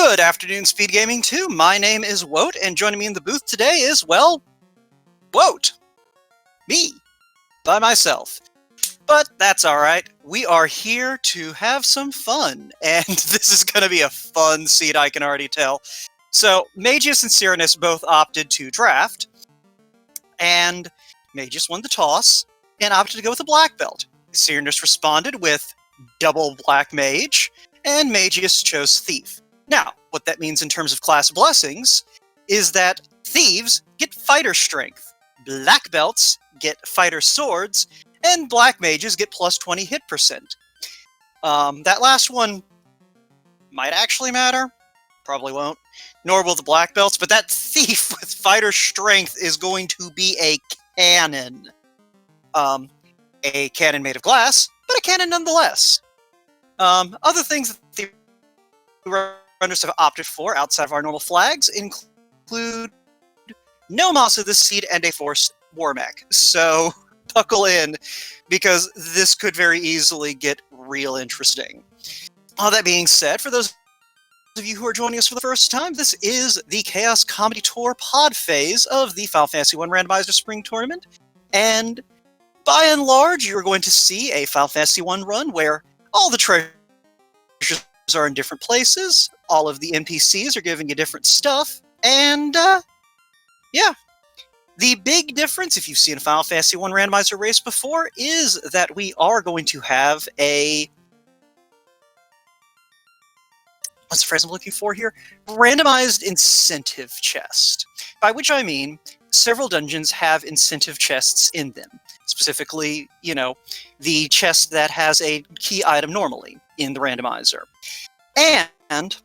Good afternoon, SpeedGaming 2. My name is Woat, and joining me in the booth today is, well, Woat. Me. By myself. But that's alright. We are here to have some fun, and this is going to be a fun seed, I can already tell. So, Mageius and Syraniss both opted to draft, and Mageius won the toss, and opted to go with a black belt. Syraniss responded with double black mage, and Mageius chose thief. Now, what that means in terms of class blessings is that thieves get fighter strength, black belts get fighter swords, and black mages get plus 20 hit percent. That last one might actually matter. Probably won't. Nor will the black belts, but that thief with fighter strength is going to be a cannon. A cannon made of glass, but a cannon nonetheless. Other things that the runners have opted for outside of our normal flags include no moss of this seed and a forced war mech. So buckle in, because this could very easily get real interesting. All that being said, for those of you who are joining us for the first time, this is the Chaos Comedy Tour pod phase of the Final Fantasy 1 Randomizer Spring Tournament, and by and large, you're going to see a Final Fantasy 1 run where all the treasures are in different places, all of the NPCs are giving you different stuff, and, yeah. The big difference, if you've seen a Final Fantasy 1 randomizer race before, is that we are going to have a... what's the phrase I'm looking for here? Randomized incentive chest. By which I mean, several dungeons have incentive chests in them. Specifically, you know, the chest that has a key item normally in the randomizer. And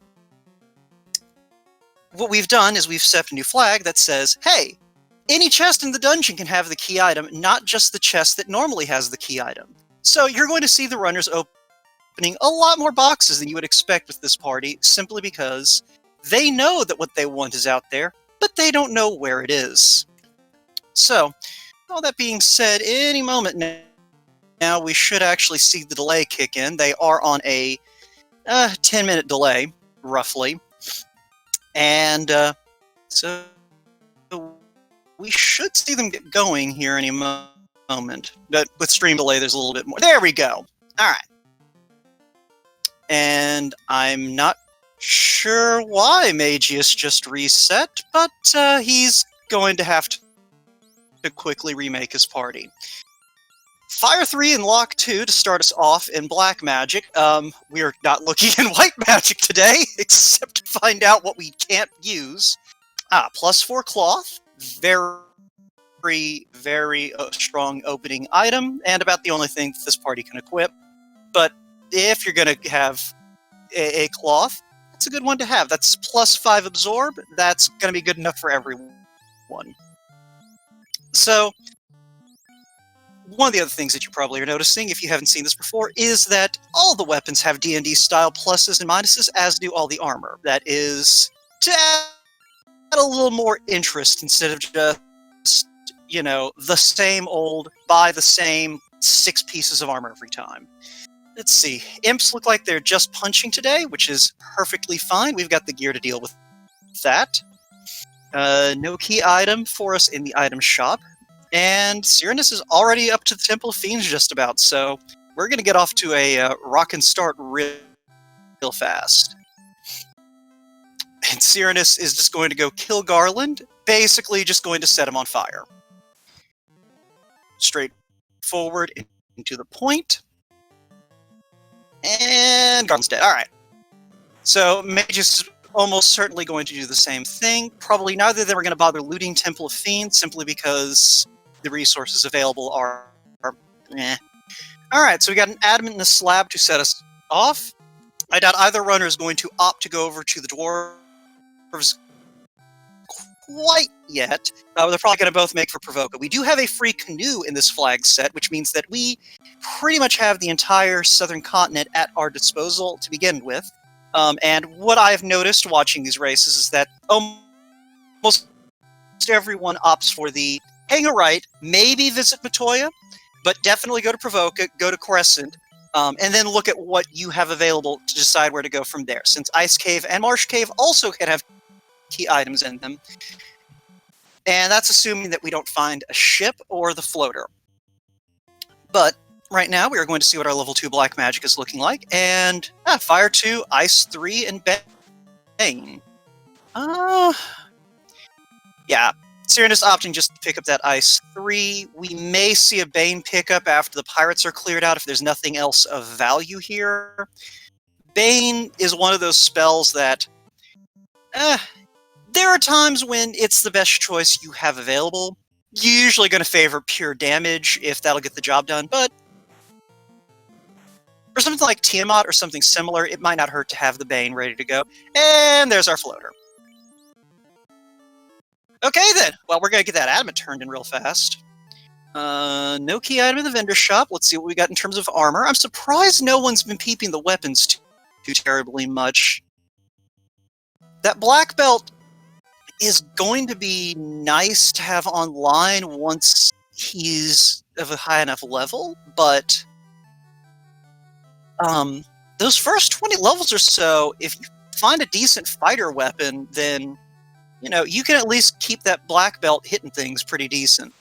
what we've done is we've set a new flag that says, hey, any chest in the dungeon can have the key item, not just the chest that normally has the key item. So you're going to see the runners opening a lot more boxes than you would expect with this party, simply because they know that what they want is out there, but they don't know where it is. So, all that being said, any moment now we should actually see the delay kick in. They are on a 10-minute delay, roughly. And so we should see them get going here any moment. But with stream delay, there's a little bit more. There we go. All right. And I'm not sure why Mageius just reset, but he's going to have to quickly remake his party. Fire 3 and Lock 2 to start us off in Black Magic. We are not looking in White Magic today, except to find out what we can't use. +4 cloth. Very, very strong opening item, and about the only thing that this party can equip. But if you're going to have a cloth, that's a good one to have. That's +5 absorb. That's going to be good enough for everyone. So, one of the other things that you probably are noticing, if you haven't seen this before, is that all the weapons have D&D style pluses and minuses, as do all the armor. That is to add a little more interest instead of just, you know, the same old, buy the same 6 pieces of armor every time. Let's see. Imps look like they're just punching today, which is perfectly fine. We've got the gear to deal with that. No key item for us in the item shop. And Syraniss is already up to the Temple of Fiends just about, so we're going to get off to a rock and start real fast. And Syraniss is just going to go kill Garland, basically just going to set him on fire. Straight forward into the point. And Garland's dead. Alright. So Mageius is almost certainly going to do the same thing. Probably neither of them are going to bother looting Temple of Fiends, simply because the resources available are eh. Alright, so we got an adamant and a slab to set us off. I doubt either runner is going to opt to go over to the dwarves quite yet. They're probably going to both make for Provoca. We do have a free canoe in this flag set, which means that we pretty much have the entire southern continent at our disposal to begin with. And what I've noticed watching these races is that almost everyone opts for the hang a right, maybe visit Matoya, but definitely go to Provoca, go to Crescent, and then look at what you have available to decide where to go from there, since Ice Cave and Marsh Cave also can have key items in them. And that's assuming that we don't find a ship or the floater. But right now, we are going to see what our level 2 black magic is looking like. And Fire 2, Ice 3, and Bane. Yeah, Syraniss opting just to pick up that Ice 3. We may see a Bane pickup after the pirates are cleared out if there's nothing else of value here. Bane is one of those spells that... there are times when it's the best choice you have available. You're usually going to favor pure damage if that'll get the job done, but for something like Tiamat or something similar, it might not hurt to have the Bane ready to go. And there's our floater. Okay then, well, we're going to get that adamant turned in real fast. No key item in the vendor shop. Let's see what we got in terms of armor. I'm surprised no one's been peeping the weapons too terribly much. That black belt is going to be nice to have online once he's of a high enough level, but those first 20 levels or so, if you find a decent fighter weapon, then you know you can at least keep that black belt hitting things pretty decent.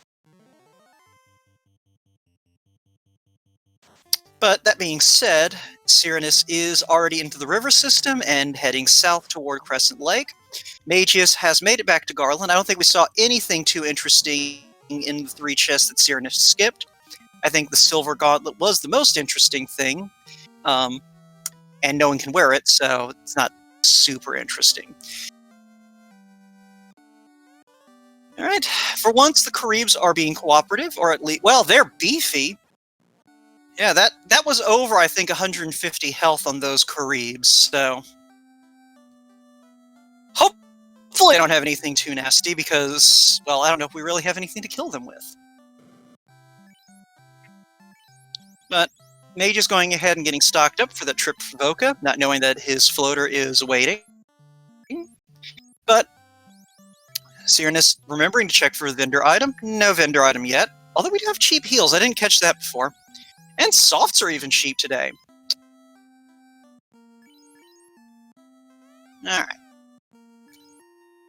But that being said, Syraniss is already into the river system and heading south toward Crescent Lake. Mageius has made it back to Garland. I don't think we saw anything too interesting in the 3 chests that Syraniss skipped. I think the Silver Gauntlet was the most interesting thing, and no one can wear it, so it's not super interesting. Alright, for once the Caribs are being cooperative, or at least, well, they're beefy. Yeah, that was over, I think, 150 health on those Caribs, so... Hopefully I don't have anything too nasty, because, well, I don't know if we really have anything to kill them with. But Mage is going ahead and getting stocked up for the trip for Voka, not knowing that his floater is waiting. But Syraniss remembering to check for the vendor item. No vendor item yet, although we do have cheap heals. I didn't catch that before. And softs are even cheap today. Alright.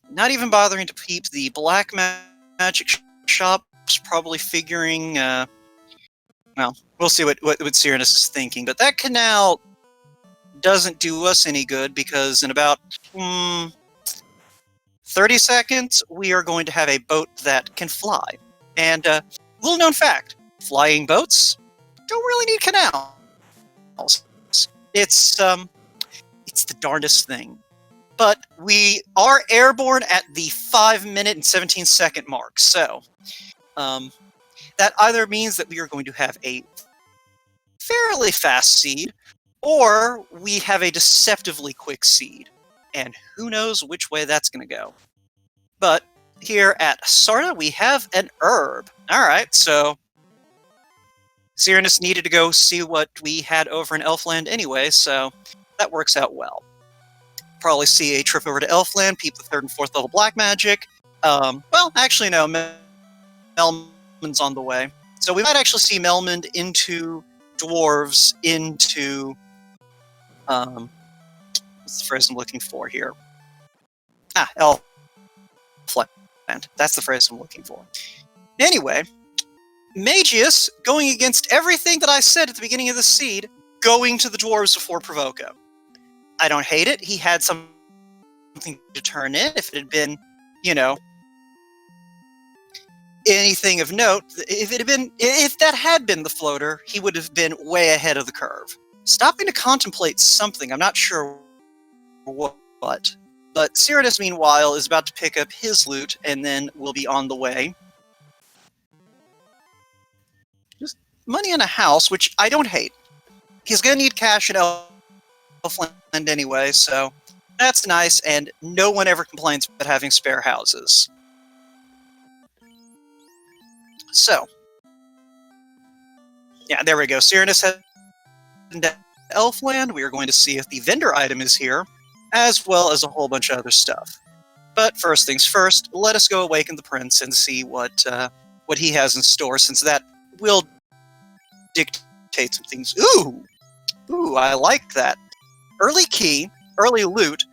Not even bothering to peep the black magic shops, probably figuring, well, we'll see what Syraniss is thinking. But that canal doesn't do us any good, because in about 30 seconds, we are going to have a boat that can fly. And, little known fact, flying boats don't really need canals. It's the darndest thing. But we are airborne at the 5-minute and 17-second mark, so that either means that we are going to have a fairly fast seed, or we have a deceptively quick seed. And who knows which way that's going to go. But here at Sarda, we have an herb. Alright, so Syraniss needed to go see what we had over in Elfland anyway, so that works out well. Probably see a trip over to Elfland, peep the 3rd and 4th level black magic. Well, actually no, Melman's on the way. So we might actually see Melman into dwarves, into... what's the phrase I'm looking for here? Elfland. That's the phrase I'm looking for. Anyway, Mageius, going against everything that I said at the beginning of the seed, going to the dwarves before Provoca. I don't hate it. He had something to turn in. If it had been, you know, anything of note, if that had been the floater, he would have been way ahead of the curve. Stopping to contemplate something, I'm not sure what. But Syraniss, meanwhile, is about to pick up his loot, and then we'll be on the way. Just money in a house, which I don't hate. He's going to need cash in Elfland anyway, so that's nice, and no one ever complains about having spare houses. So, yeah, there we go. Syraniss heading to Elfland. We are going to see if the vendor item is here, as well as a whole bunch of other stuff. But first things first, let us go awaken the prince and see what he has in store, since that will dictate some things. Ooh! Ooh, I like that. Early key, early loot.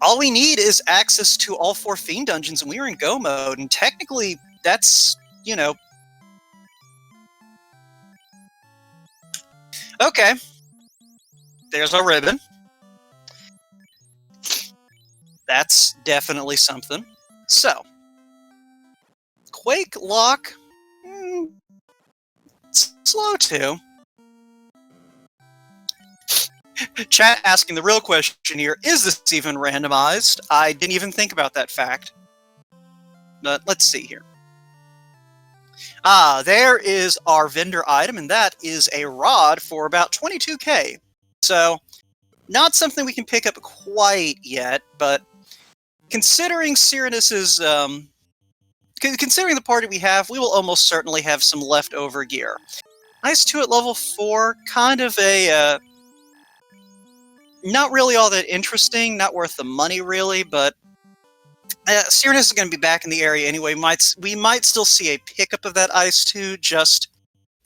All we need is access to all 4 Fiend dungeons, and we are in go mode, and technically, that's, you know... Okay. There's a ribbon. That's definitely something. So, Quake Lock... slow too. Chat asking the real question here, is this even randomized? I didn't even think about that fact. But let's see here. Ah, there is our vendor item, and that is a rod for about 22k. So, not something we can pick up quite yet, but considering Syranniss's, considering the party we have, we will almost certainly have some leftover gear. Nice 2 at level 4, kind of a, not really all that interesting, not worth the money really, but Syraniss is going to be back in the area anyway. We might still see a pickup of that Ice 2 just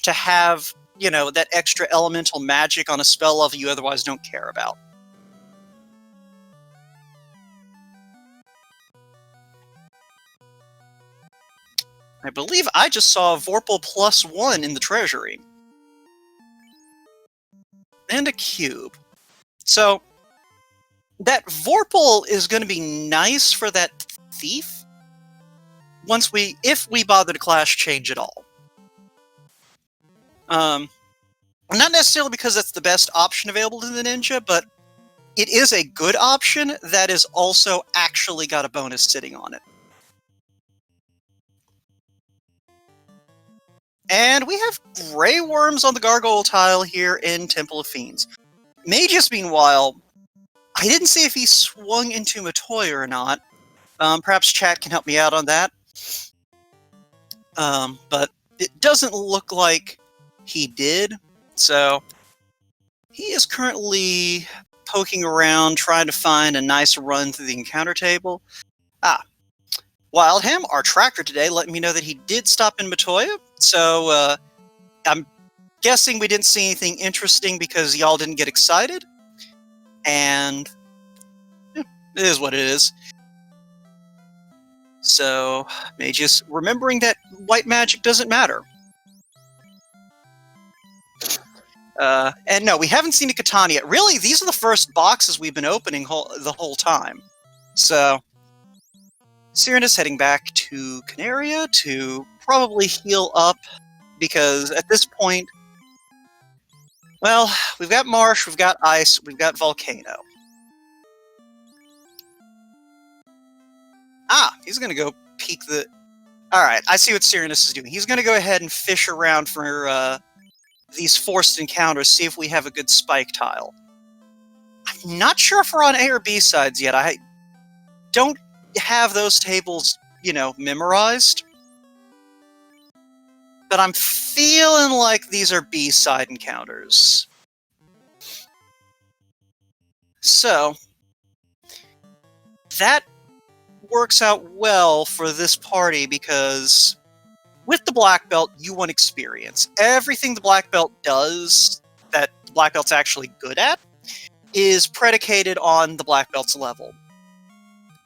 to have, you know, that extra elemental magic on a spell level you otherwise don't care about. I believe I just saw a Vorpal +1 in the treasury. And a cube. So, that Vorpal is going to be nice for that thief if we bother to class change at all. Not necessarily because that's the best option available to the ninja, but it is a good option that is also actually got a bonus sitting on it. And we have Grey Worms on the Gargoyle tile here in Temple of Fiends. Mageius, meanwhile, I didn't see if he swung into Matoya or not. Perhaps chat can help me out on that. But it doesn't look like he did. So he is currently poking around, trying to find a nice run through the encounter table. Wildham, our tracker today, let me know that he did stop in Matoya. So I'm guessing we didn't see anything interesting because y'all didn't get excited. And it is what it is. So, Mageius, remembering that white magic doesn't matter. And no, we haven't seen a katana yet. Really, these are the first boxes we've been opening the whole time. So, Syraniss heading back to Canaria to probably heal up, because at this point, well, we've got Marsh, we've got Ice, we've got Volcano. He's going to go peek the... Alright, I see what Syraniss is doing. He's going to go ahead and fish around for these forced encounters, see if we have a good spike tile. I'm not sure if we're on A or B sides yet. I don't have those tables, you know, memorized. But I'm feeling like these are B-side encounters. So, that works out well for this party because with the Black Belt, you want experience. Everything the Black Belt does that the Black Belt's actually good at is predicated on the Black Belt's level.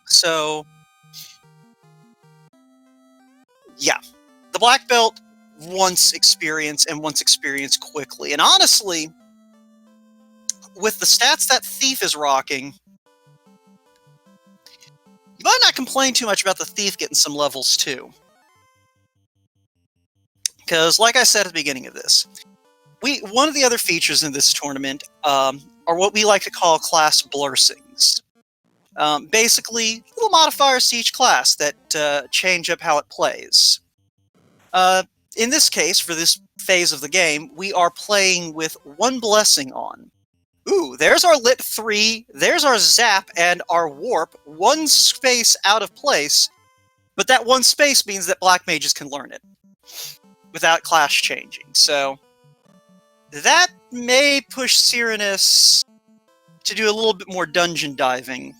So, yeah, the Black Belt wants experience and wants experience quickly. And honestly, with the stats that Thief is rocking, you might not complain too much about the Thief getting some levels too. Because, like I said at the beginning of this, one of the other features in this tournament are what we like to call class blursings. Basically, little modifiers to each class that change up how it plays. In this case, for this phase of the game, we are playing with one blessing on. Ooh, there's our Lit 3, there's our Zap, and our Warp, one space out of place, but that one space means that Black Mages can learn it without class changing. So, that may push Syraniss to do a little bit more dungeon diving.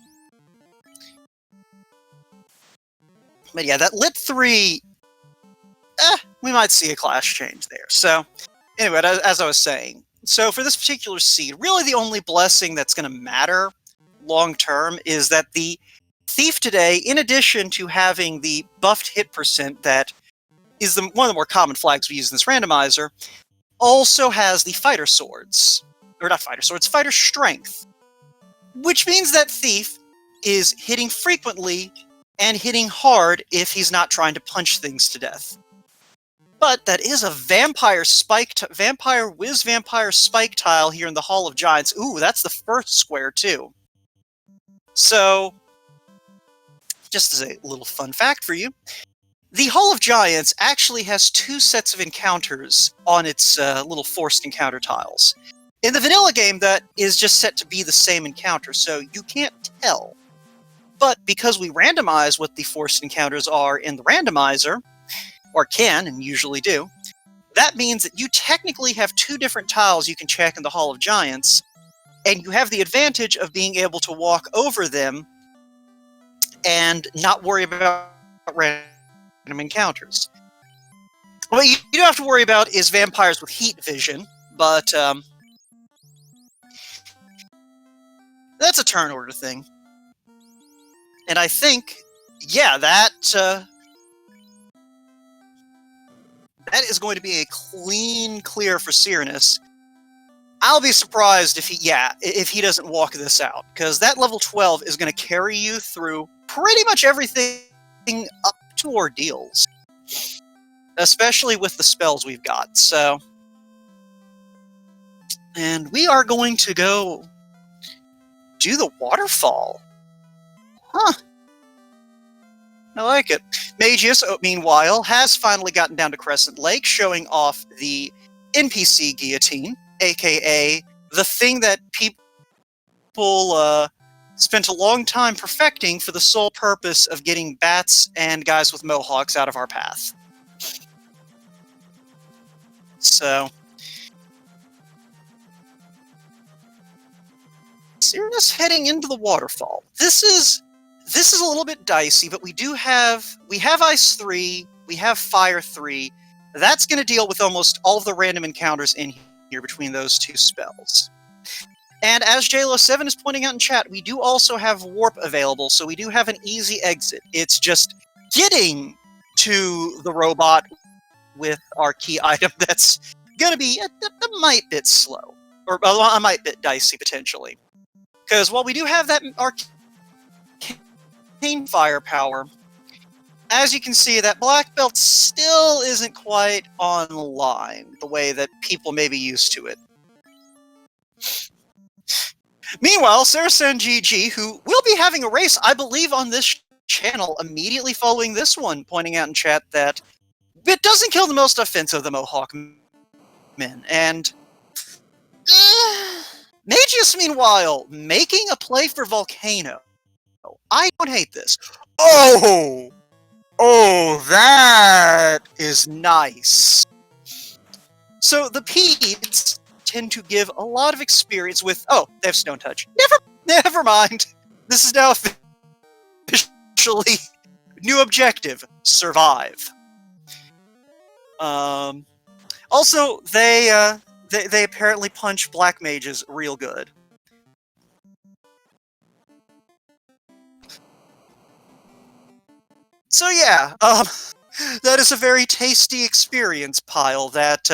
But yeah, that Lit 3, we might see a class change there. So, anyway, as I was saying, So for this particular seed, really the only blessing that's going to matter long term is that the Thief today, in addition to having the buffed hit percent that is one of the more common flags we use in this randomizer, also has the fighter swords. Or not fighter swords, fighter strength. Which means that Thief is hitting frequently and hitting hard if he's not trying to punch things to death. But that is a vampire whiz vampire spike tile here in the Hall of Giants. Ooh, that's the first square too. So, just as a little fun fact for you, the Hall of Giants actually has 2 sets of encounters on its little forced encounter tiles. In the vanilla game, that is just set to be the same encounter, so you can't tell. But because we randomize what the forced encounters are in the randomizer, or can and usually do, that means that you technically have 2 different tiles you can check in the Hall of Giants, and you have the advantage of being able to walk over them and not worry about random encounters. What you do have to worry about is vampires with heat vision, but that's a turn order thing. And I think, yeah, that is going to be a clean clear for Syraniss. I'll be surprised if he doesn't walk this out, because that level 12 is going to carry you through pretty much everything up to ordeals, especially with the spells we've got. So, and we are going to go do the waterfall. Huh. I like it. Mageius1, meanwhile, has finally gotten down to Crescent Lake, showing off the NPC guillotine, aka the thing that people spent a long time perfecting for the sole purpose of getting bats and guys with mohawks out of our path. So, Syraniss heading into the waterfall. This is a little bit dicey, but we have Ice 3, we have Fire 3. That's going to deal with almost all of the random encounters in here between those 2 spells. And as JLo7 is pointing out in chat, we do also have Warp available, so we do have an easy exit. It's just getting to the robot with our key item that's going to be a mite bit slow, or a mite bit dicey, potentially. Because while we do have that arcane firepower, as you can see, that black belt still isn't quite online the way that people may be used to it. Meanwhile, SarahSanGG, who will be having a race, I believe, on this channel immediately following this one, pointing out in chat that it doesn't kill the most offensive of the Mohawk men. And Mageius, meanwhile, making a play for Volcano. I don't hate this. Oh, that is nice. So the Peds tend to give a lot of experience with... Oh, they have Stone Touch. Never mind. This is now officially new objective: survive. Also, they apparently punch black mages real good. So yeah, that is a very tasty experience pile that,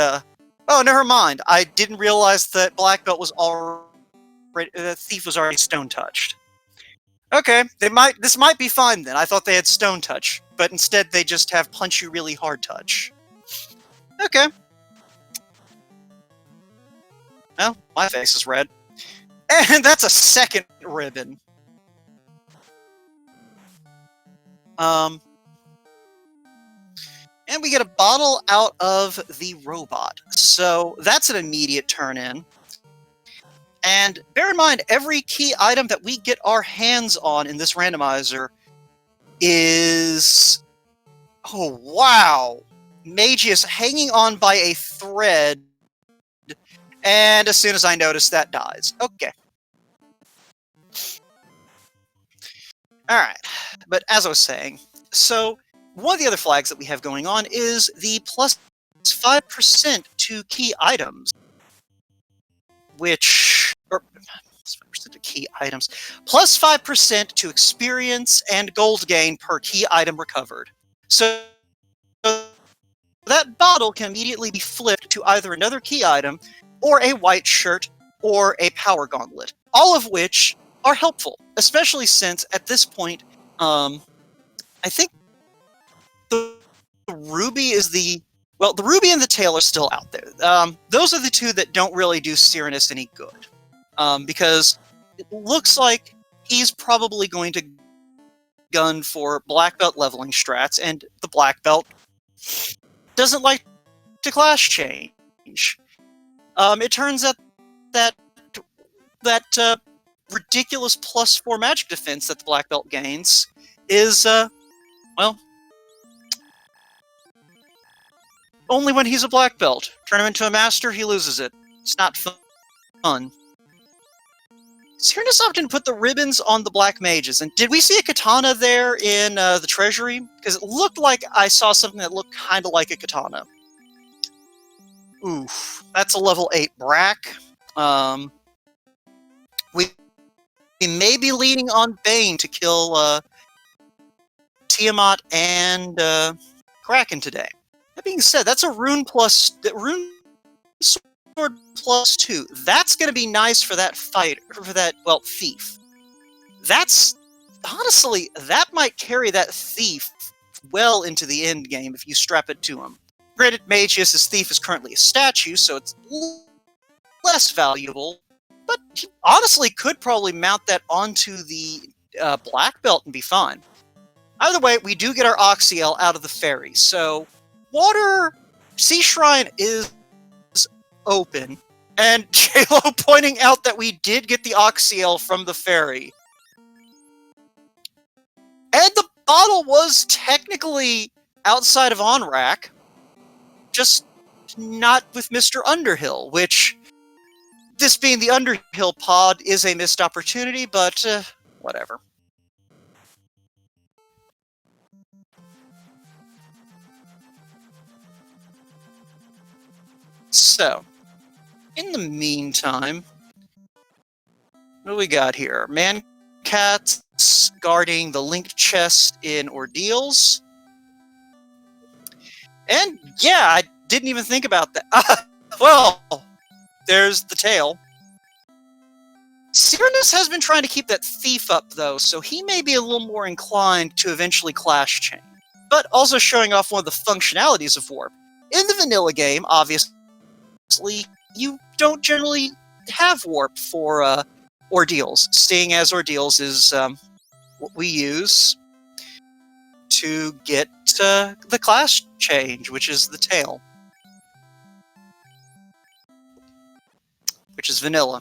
oh, never mind. I didn't realize that Black Belt was already, Thief was already Stone Touched. Okay, this might be fine then. I thought they had Stone Touch, but instead they just have Punch You Really Hard Touch. Okay. Well, my face is red. And that's a second ribbon. And we get a bottle out of the robot. So that's an immediate turn in. And bear in mind, every key item that we get our hands on in this randomizer is... Oh, wow! Mageius hanging on by a thread. And as soon as I notice, that dies. Okay. Alright. But as I was saying, so one of the other flags that we have going on is the plus 5% to key items. or plus 5% to key items, plus 5% to experience and gold gain per key item recovered. So that bottle can immediately be flipped to either another key item, or a white shirt, or a power gauntlet, all of which are helpful, especially since at this point, I think the ruby is the ruby and the tail are still out there. Those are the two that don't really do Syraniss any good, because it looks like he's probably going to gun for black belt leveling strats, and the black belt doesn't like to class change. It turns out that ridiculous +4 magic defense that the black belt gains is, well, only when he's a black belt. Turn him into a master, he loses it. It's not fun. Syraniss often put the ribbons on the black mages, and did we see a katana there in the treasury? Because it looked like I saw something that looked kind of like a katana. Oof, that's a level 8 Brack. We may be leaning on Bane to kill Tiamat and Kraken today. That being said, that's a rune sword +2. That's going to be nice for that fight, thief. That's, honestly, that might carry that thief well into the end game if you strap it to him. Granted, Mageius' thief is currently a statue, so it's less valuable, but he honestly could probably mount that onto the black belt and be fine. Either way, we do get our Oxyel out of the ferry, so Sea Shrine is open, and J-Lo pointing out that we did get the Oxyel from the ferry. And the bottle was technically outside of Onrak, just not with Mr. Underhill, which, this being the Underhill pod, is a missed opportunity, but whatever. So, in the meantime, what do we got here? Mancats guarding the linked chest in Ordeals. And yeah, I didn't even think about that. Well, there's the tail. Syraniss has been trying to keep that thief up, though, so he may be a little more inclined to eventually clash chain. But also showing off one of the functionalities of Warp. In the vanilla game, obviously, you don't generally have Warp for Ordeals, seeing as Ordeals is what we use to get the class change, which is the tail. Which is vanilla.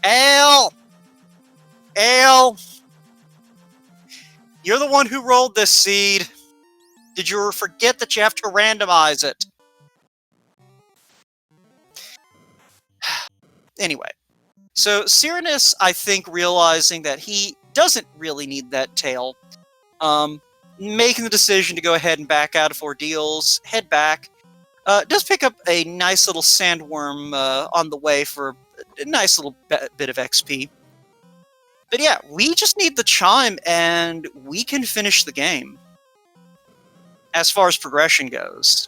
Ale! You're the one who rolled this seed. Did you forget that you have to randomize it? Anyway, so Syraniss, I think, realizing that he doesn't really need that tail, making the decision to go ahead and back out of Ordeals, head back, does pick up a nice little sandworm on the way for a nice little bit of XP. But yeah, we just need the chime, and we can finish the game, as far as progression goes.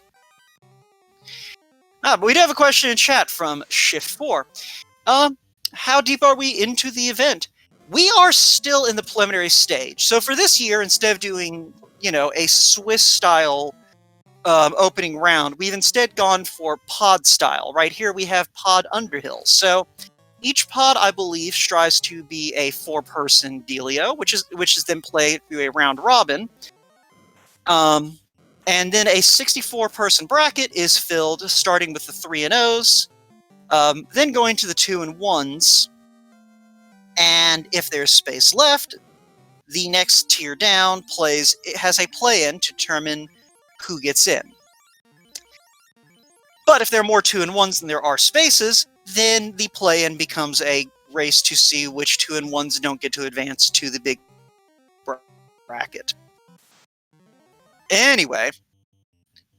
But we do have a question in chat from Shift4. How deep are we into the event? We are still in the preliminary stage. So for this year, instead of doing, a Swiss-style opening round, we've instead gone for pod style. Right here we have pod Underhill. So each pod, I believe, strives to be a 4-person dealio, which is then played through a round robin. And then a 64-person bracket is filled, starting with the 3 and O's, then going to the 2 and 1s. And if there's space left, the next tier down has a play-in to determine who gets in. But if there are more 2 and 1s than there are spaces, then the play-in becomes a race to see which 2 and 1s don't get to advance to the big bracket. Anyway,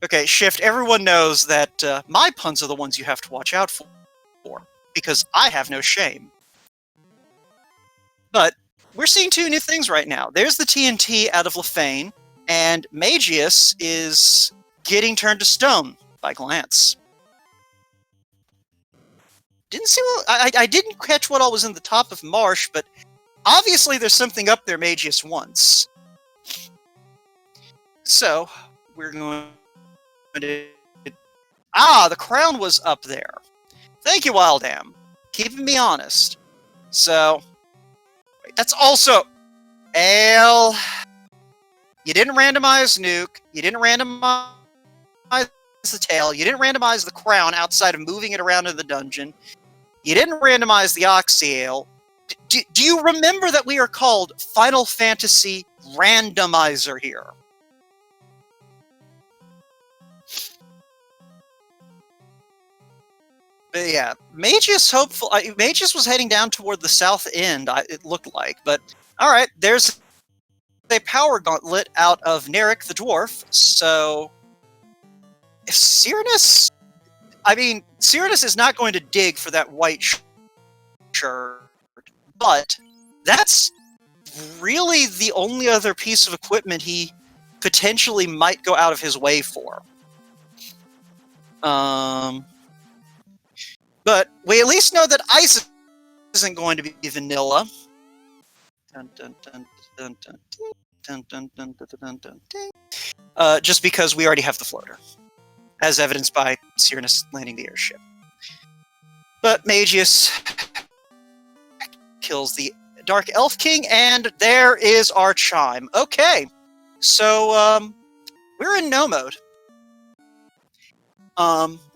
okay, Shift, everyone knows that my puns are the ones you have to watch out for. because I have no shame. But we're seeing two new things right now. There's the TNT out of Lefane, and Mageius is getting turned to stone by Glance. Didn't see what I didn't catch what all was in the top of Marsh, but obviously there's something up there Mageius wants. So we're going to the crown was up there. Thank you, Wildam. Keeping me honest. So that's also Ale. You didn't randomize Nuke. You didn't randomize the tail. You didn't randomize the crown outside of moving it around in the dungeon. You didn't randomize the Oxyale. Do you remember that we are called Final Fantasy Randomizer here? But yeah, Mageius was heading down toward the south end, it looked like. But alright, there's a power gauntlet out of Narek the Dwarf, so if Syraniss... I mean, Syraniss is not going to dig for that white shirt, but that's really the only other piece of equipment he potentially might go out of his way for. But we at least know that ice isn't going to be vanilla. Just because we already have the floater, as evidenced by Syraniss landing the airship. But Mageius kills the Dark Elf King, and there is our chime. Okay, so we're in no mode.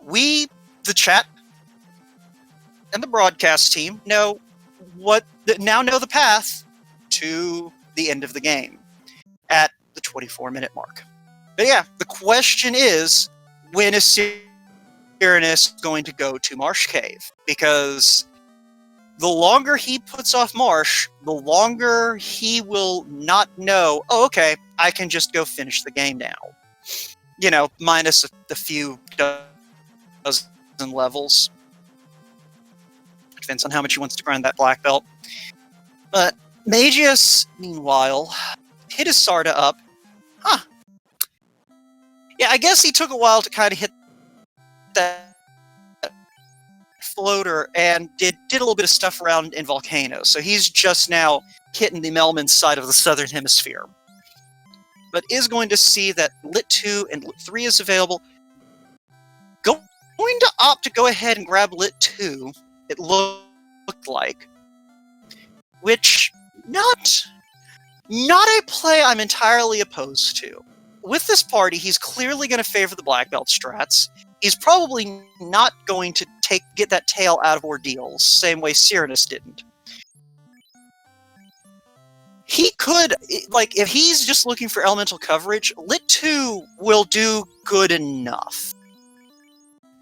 We, the chat, and the broadcast team now know the path to the end of the game at the 24-minute mark. But yeah, the question is, when is Syraniss going to go to Marsh Cave? Because the longer he puts off Marsh, the longer he will not know, oh, okay, I can just go finish the game now. You know, minus a few dozen levels. Depends on how much he wants to grind that black belt. But Mageius, meanwhile, hit his Sarda up. Huh. Yeah, I guess he took a while to kind of hit that floater and did a little bit of stuff around in Volcano. So he's just now hitting the Melman side of the Southern Hemisphere. But is going to see that Lit 2 and Lit 3 is available. Going to opt to go ahead and grab Lit 2, it looked like. Which, not a play I'm entirely opposed to. With this party, he's clearly going to favor the black belt strats. He's probably not going to get that tail out of ordeals, same way Syraniss didn't. He could, like, if he's just looking for elemental coverage, Lit 2 will do good enough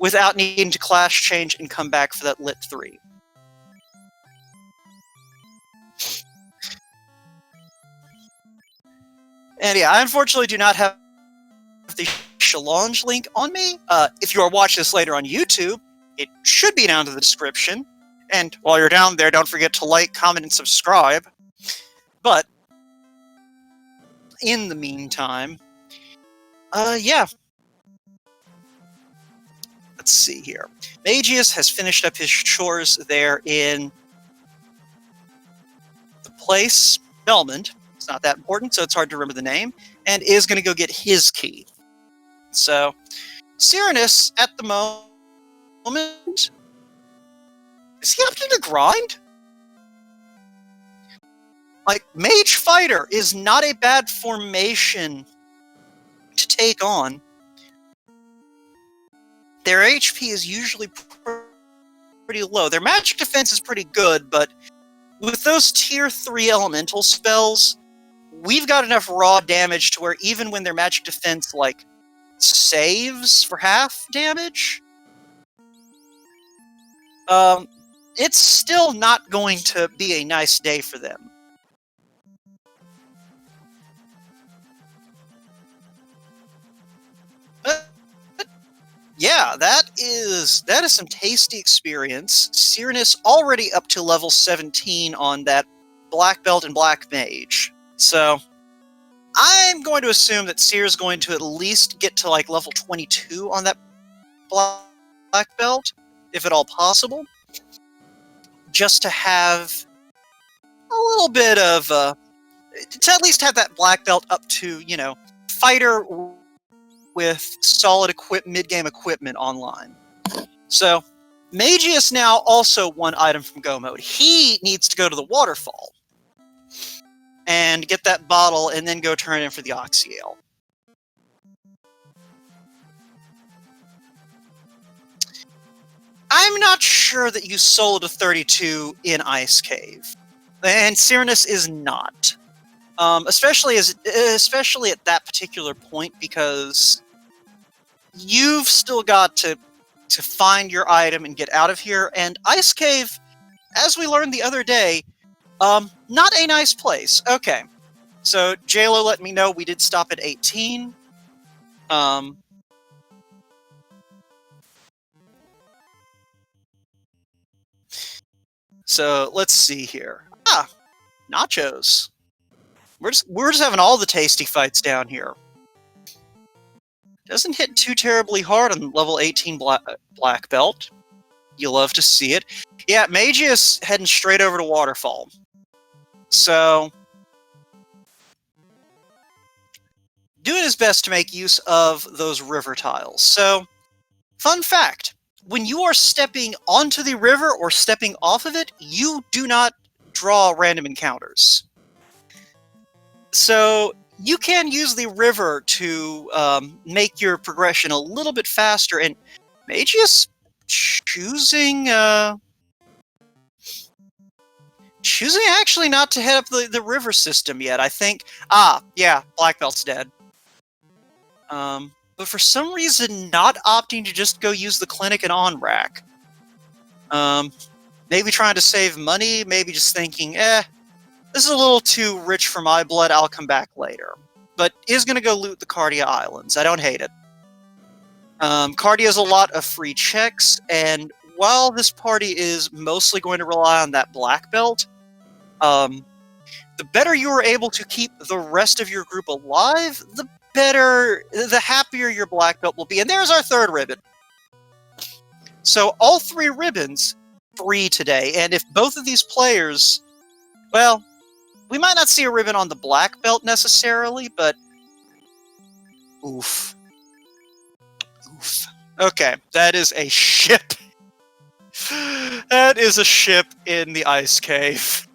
without needing to clash change and come back for that Lit 3. And yeah, I unfortunately do not have the Challenge link on me. If you are watching this later on YouTube, it should be down in the description. And while you're down there, don't forget to like, comment, and subscribe. But in the meantime, yeah. Let's see here. Mageius has finished up his chores there in the place, Belmond. It's not that important, so it's hard to remember the name, and is going to go get his key. So, Syraniss, at the moment, is he opting to grind? Like, Mage Fighter is not a bad formation to take on. Their HP is usually pretty low. Their magic defense is pretty good, but with those tier 3 elemental spells, we've got enough raw damage to where even when their magic defense, like, saves for half damage, it's still not going to be a nice day for them. But Yeah, that is some tasty experience. Syraniss already up to level 17 on that black belt and black mage. So I'm going to assume that Syr's going to at least get to like level 22 on that black belt, if at all possible, just to have a little bit of to at least have that black belt up to, you know, fighter with solid mid-game equipment online. So Mageius now also one item from Go Mode. He needs to go to the waterfall and get that bottle and then go turn in for the Oxyale. I'm not sure that you sold a 32 in Ice Cave, and Syraniss is not, especially at that particular point, because you've still got to find your item and get out of here. And Ice Cave, as we learned the other day, not a nice place. Okay, so JLo let me know we did stop at 18. So let's see here. Nachos. We're just having all the tasty fights down here. Doesn't hit too terribly hard on level 18 black belt. You love to see it. Yeah, Mageius heading straight over to Waterfall. So doing his best to make use of those river tiles. So, fun fact. When you are stepping onto the river or stepping off of it, you do not draw random encounters. So you can use the river to make your progression a little bit faster, and Mageius choosing actually not to head up the river system yet. I think, yeah, Black Belt's dead. But for some reason not opting to just go use the clinic and on rack. Maybe trying to save money, maybe just thinking, this is a little too rich for my blood, I'll come back later. But is going to go loot the Cardia Islands. I don't hate it. Cardia has a lot of free checks, and while this party is mostly going to rely on that black belt, the better you are able to keep the rest of your group alive, the happier your black belt will be. And there's our third ribbon. So all three ribbons free today, and if both of these players, well, we might not see a ribbon on the black belt necessarily, but oof. Okay, that is a ship. That is a ship in the ice cave.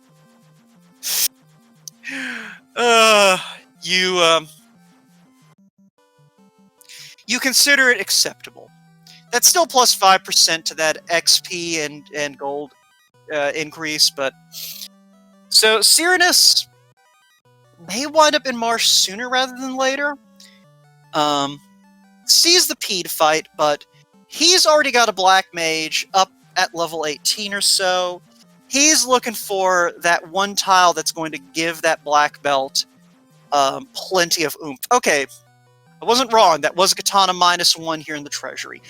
You consider it acceptable. That's still plus 5% to that XP and gold increase, but so Syraniss may wind up in Marsh sooner rather than later. Sees the Pede fight, but he's already got a black mage up at level 18 or so. He's looking for that one tile that's going to give that black belt plenty of oomph. Okay, I wasn't wrong. That was a katana -1 here in the treasury.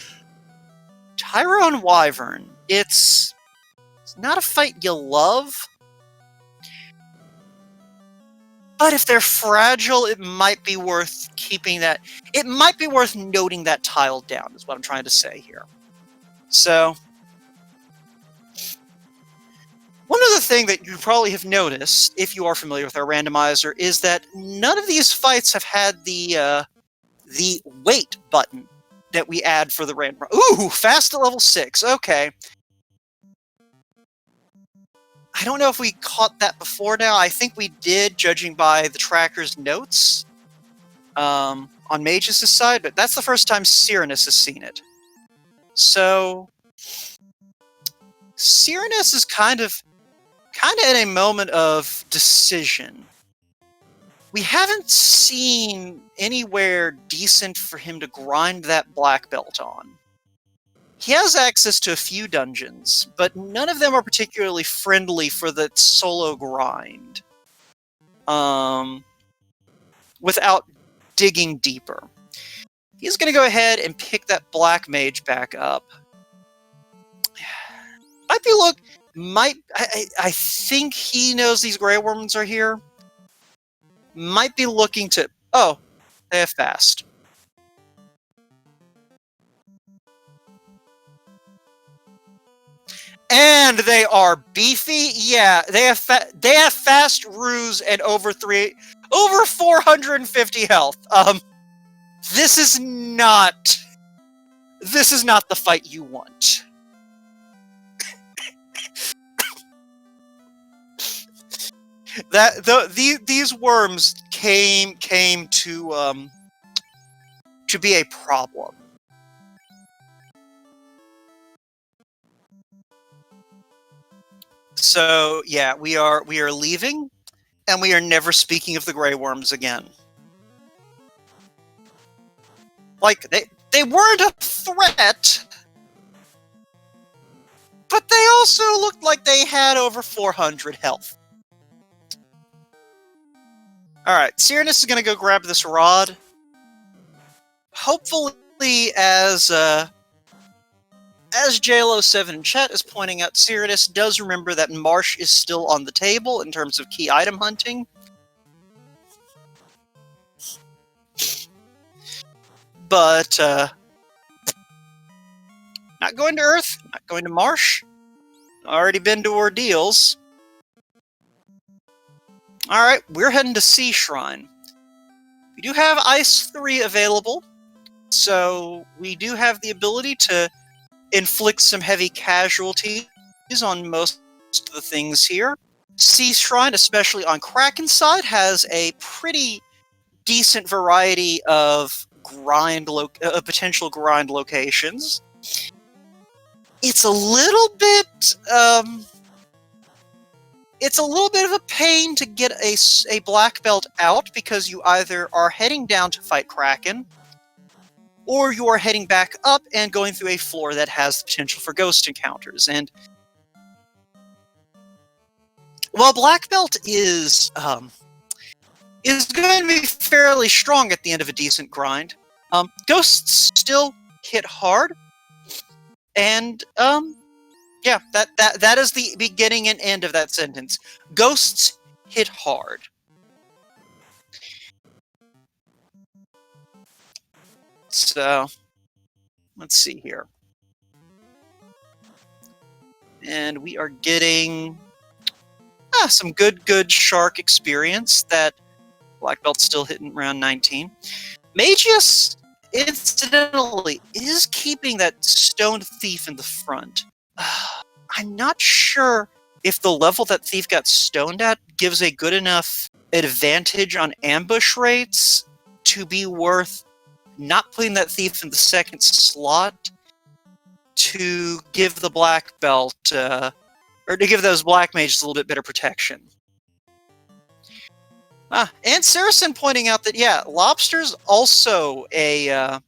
Tyrone Wyvern. It's not a fight you love, but if they're fragile, it might be worth keeping that. It might be worth noting that tile down, is what I'm trying to say here. So, one other thing that you probably have noticed, if you are familiar with our randomizer, is that none of these fights have had the wait button that we add for the randomizer. Ooh, fast at level 6. Okay. I don't know if we caught that before now. I think we did, judging by the tracker's notes on Mageius' side, but that's the first time Syraniss has seen it. So Syraniss is kind of in a moment of decision. We haven't seen anywhere decent for him to grind that black belt on. He has access to a few dungeons, but none of them are particularly friendly for the solo grind. Without digging deeper. He's going to go ahead and pick that black mage back up. I think he knows these Grey Worms are here. Might be looking to... Oh, they have fast. And they are beefy. Yeah, they have fast ruse and over 450 health. This is not the fight you want. These worms came to be a problem. So yeah, we are leaving, and we are never speaking of the Grey Worms again. Like they weren't a threat, but they also looked like they had over 400 health. Alright, Syraniss is going to go grab this rod. Hopefully, as JLo7 in chat is pointing out, Syraniss does remember that Marsh is still on the table in terms of key item hunting. But, not going to Earth, not going to Marsh. Already been to ordeals. Alright, we're heading to Sea Shrine. We do have Ice 3 available, so we do have the ability to inflict some heavy casualties on most of the things here. Sea Shrine, especially on Kraken's side, has a pretty decent variety of potential grind locations. It's a little bit of a pain to get a black belt out, because you either are heading down to fight Kraken, or you are heading back up and going through a floor that has the potential for ghost encounters. And while black belt is going to be fairly strong at the end of a decent grind, ghosts still hit hard, and yeah, that is the beginning and end of that sentence. Ghosts hit hard. So, let's see here. And we are getting some good shark experience. That black belt's still hitting around 19. Mageius, incidentally, is keeping that stoned thief in the front. I'm not sure if the level that thief got stoned at gives a good enough advantage on ambush rates to be worth not putting that thief in the second slot to give the black belt, or to give those black mages a little bit better protection. And Saracen pointing out that, yeah, lobster's also a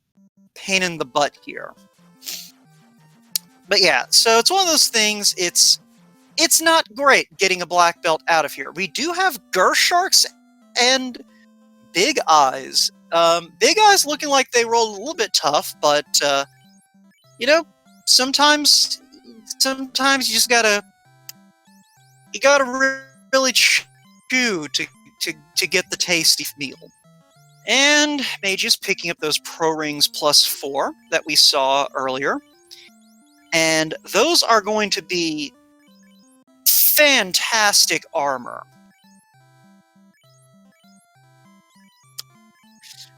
pain in the butt here. But yeah, so it's one of those things, it's not great getting a black belt out of here. We do have Gersharks and Big Eyes. Big Eyes looking like they rolled a little bit tough, but, you know, sometimes you just gotta really chew to get the tasty meal. And Mageius picking up those Pro Rings +4 that we saw earlier. And those are going to be fantastic armor.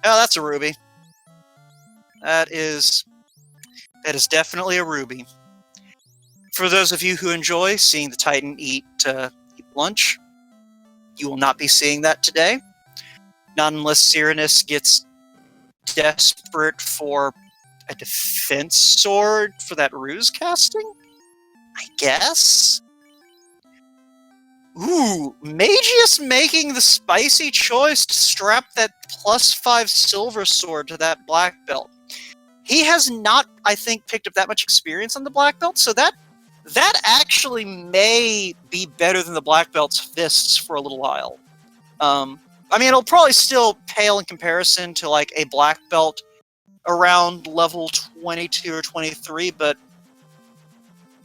Oh, that's a ruby. That is definitely a ruby. For those of you who enjoy seeing the Titan eat lunch, you will not be seeing that today. Not unless Syraniss gets desperate for a defense sword for that ruse casting? I guess? Ooh, Mageius making the spicy choice to strap that +5 silver sword to that black belt. He has not, I think, picked up that much experience on the black belt, so that actually may be better than the black belt's fists for a little while. I mean, it'll probably still pale in comparison to, like, a black belt, around level 22 or 23, but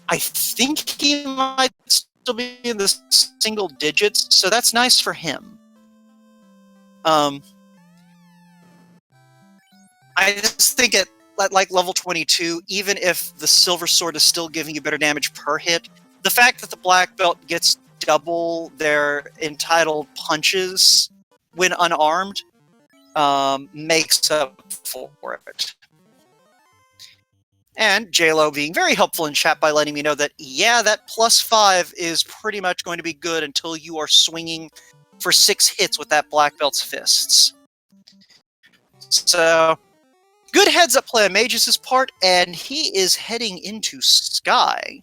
I think he might still be in the single digits, so that's nice for him. I just think at like level 22, even if the silver sword is still giving you better damage per hit, the fact that the black belt gets double their entitled punches when unarmed makes up for it. And JLo being very helpful in chat by letting me know that, yeah, that +5 is pretty much going to be good until you are swinging for 6 hits with that black belt's fists. So, good heads-up play on Mageius' part, and he is heading into Sky.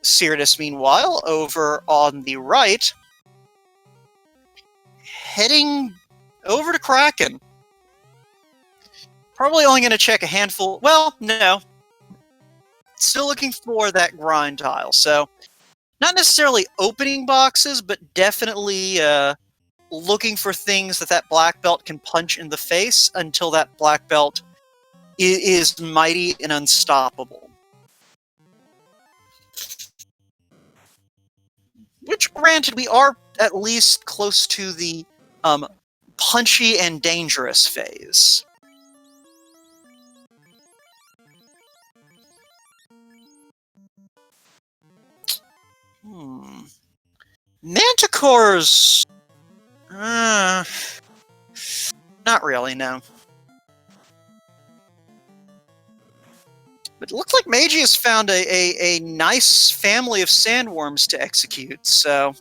Syraniss, meanwhile, over on the right, heading over to Kraken. Probably only going to check a handful. Well, no. Still looking for that grind tile. So, not necessarily opening boxes, but definitely looking for things that black belt can punch in the face until that black belt is mighty and unstoppable. Which, granted, we are at least close to the punchy and dangerous phase. Manticores... not really, no. But it looks like Mageius found a nice family of sandworms to execute, so...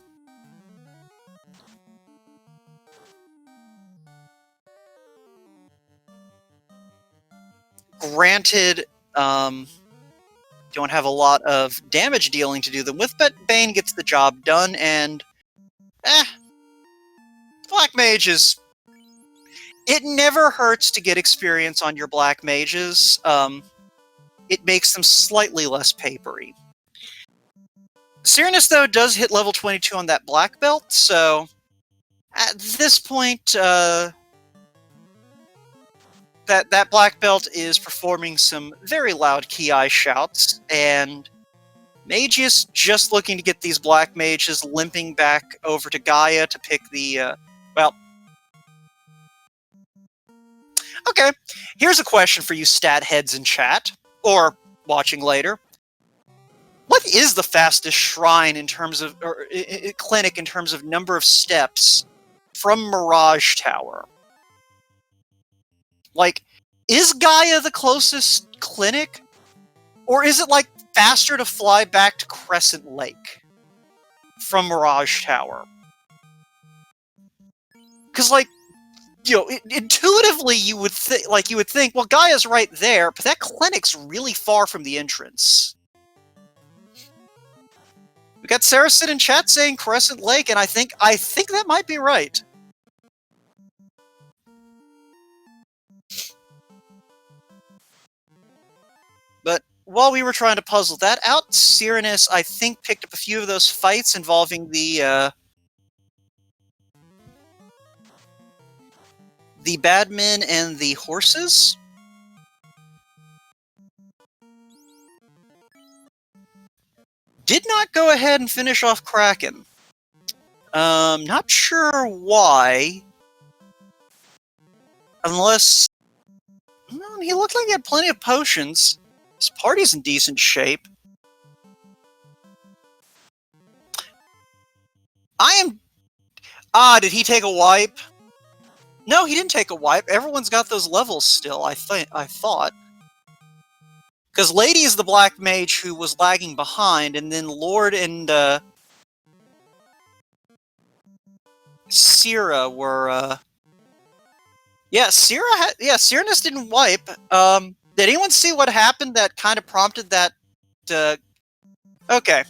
Granted, don't have a lot of damage dealing to do them with, but Bane gets the job done, and... Black mages... It never hurts to get experience on your black mages. It makes them slightly less papery. Syraniss, though, does hit level 22 on that black belt, so... At this point, that black belt is performing some very loud ki shouts, and Mageius just looking to get these black mages limping back over to Gaia to pick the, well... Okay, here's a question for you stat heads in chat, or watching later. What is the fastest shrine in terms of, or clinic in terms of number of steps from Mirage Tower? Like, is Gaia the closest clinic? Or is it, like, faster to fly back to Crescent Lake from Mirage Tower? Because, like, you know, intuitively you would think, well, Gaia's right there, but that clinic's really far from the entrance. We got Saracen in chat saying Crescent Lake, and I think that might be right. But while we were trying to puzzle that out, Syraniss, I think, picked up a few of those fights involving the badmen and the horses. Did not go ahead and finish off Kraken. Not sure why. Unless... Well, he looked like he had plenty of potions. His party's in decent shape. Did he take a wipe? No, he didn't take a wipe. Everyone's got those levels still, I thought. Because Lady is the black mage who was lagging behind, and then Lord and Syra were yeah, Syraniss didn't wipe. Did anyone see what happened that kind of prompted that okay.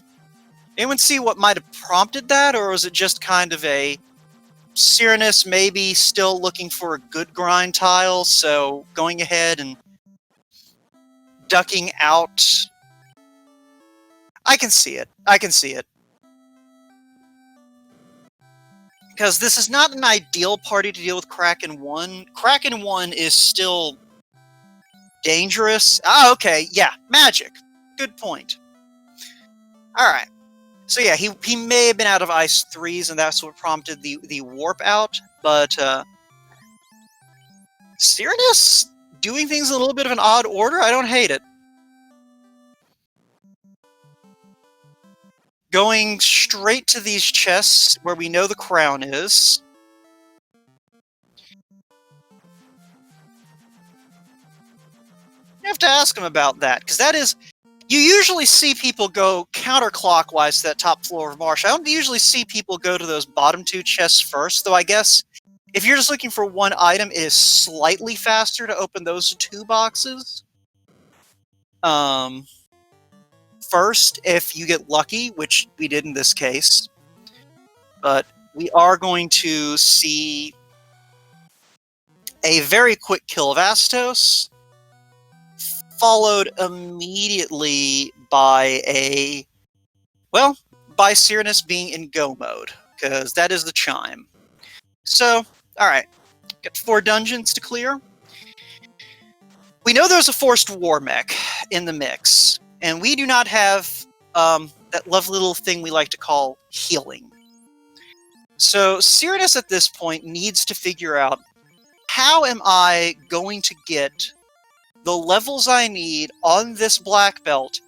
Anyone see what might have prompted that, or was it just kind of a Syraniss maybe still looking for a good grind tile, so going ahead and ducking out? I can see it. because this is not an ideal party to deal with Kraken-1. Kraken-1 is still dangerous. Ah, okay, yeah, magic. Good point. Alright. So yeah, he may have been out of Ice 3s, and that's what prompted the warp out, but Syraniss doing things in a little bit of an odd order, I don't hate it. Going straight to these chests where we know the crown is. You have to ask him about that, because that is... You usually see people go counterclockwise to that top floor of Marsh. I don't usually see people go to those bottom 2 chests first, though I guess if you're just looking for one item, it is slightly faster to open those 2 boxes. First, if you get lucky, which we did in this case. But we are going to see a very quick kill of Astos, followed immediately by by Syraniss being in go mode, because that is the chime. So, alright, got 4 dungeons to clear. We know there's a forced war mech in the mix, and we do not have that lovely little thing we like to call healing. So Syraniss at this point needs to figure out, how am I going to get the levels I need on this black belt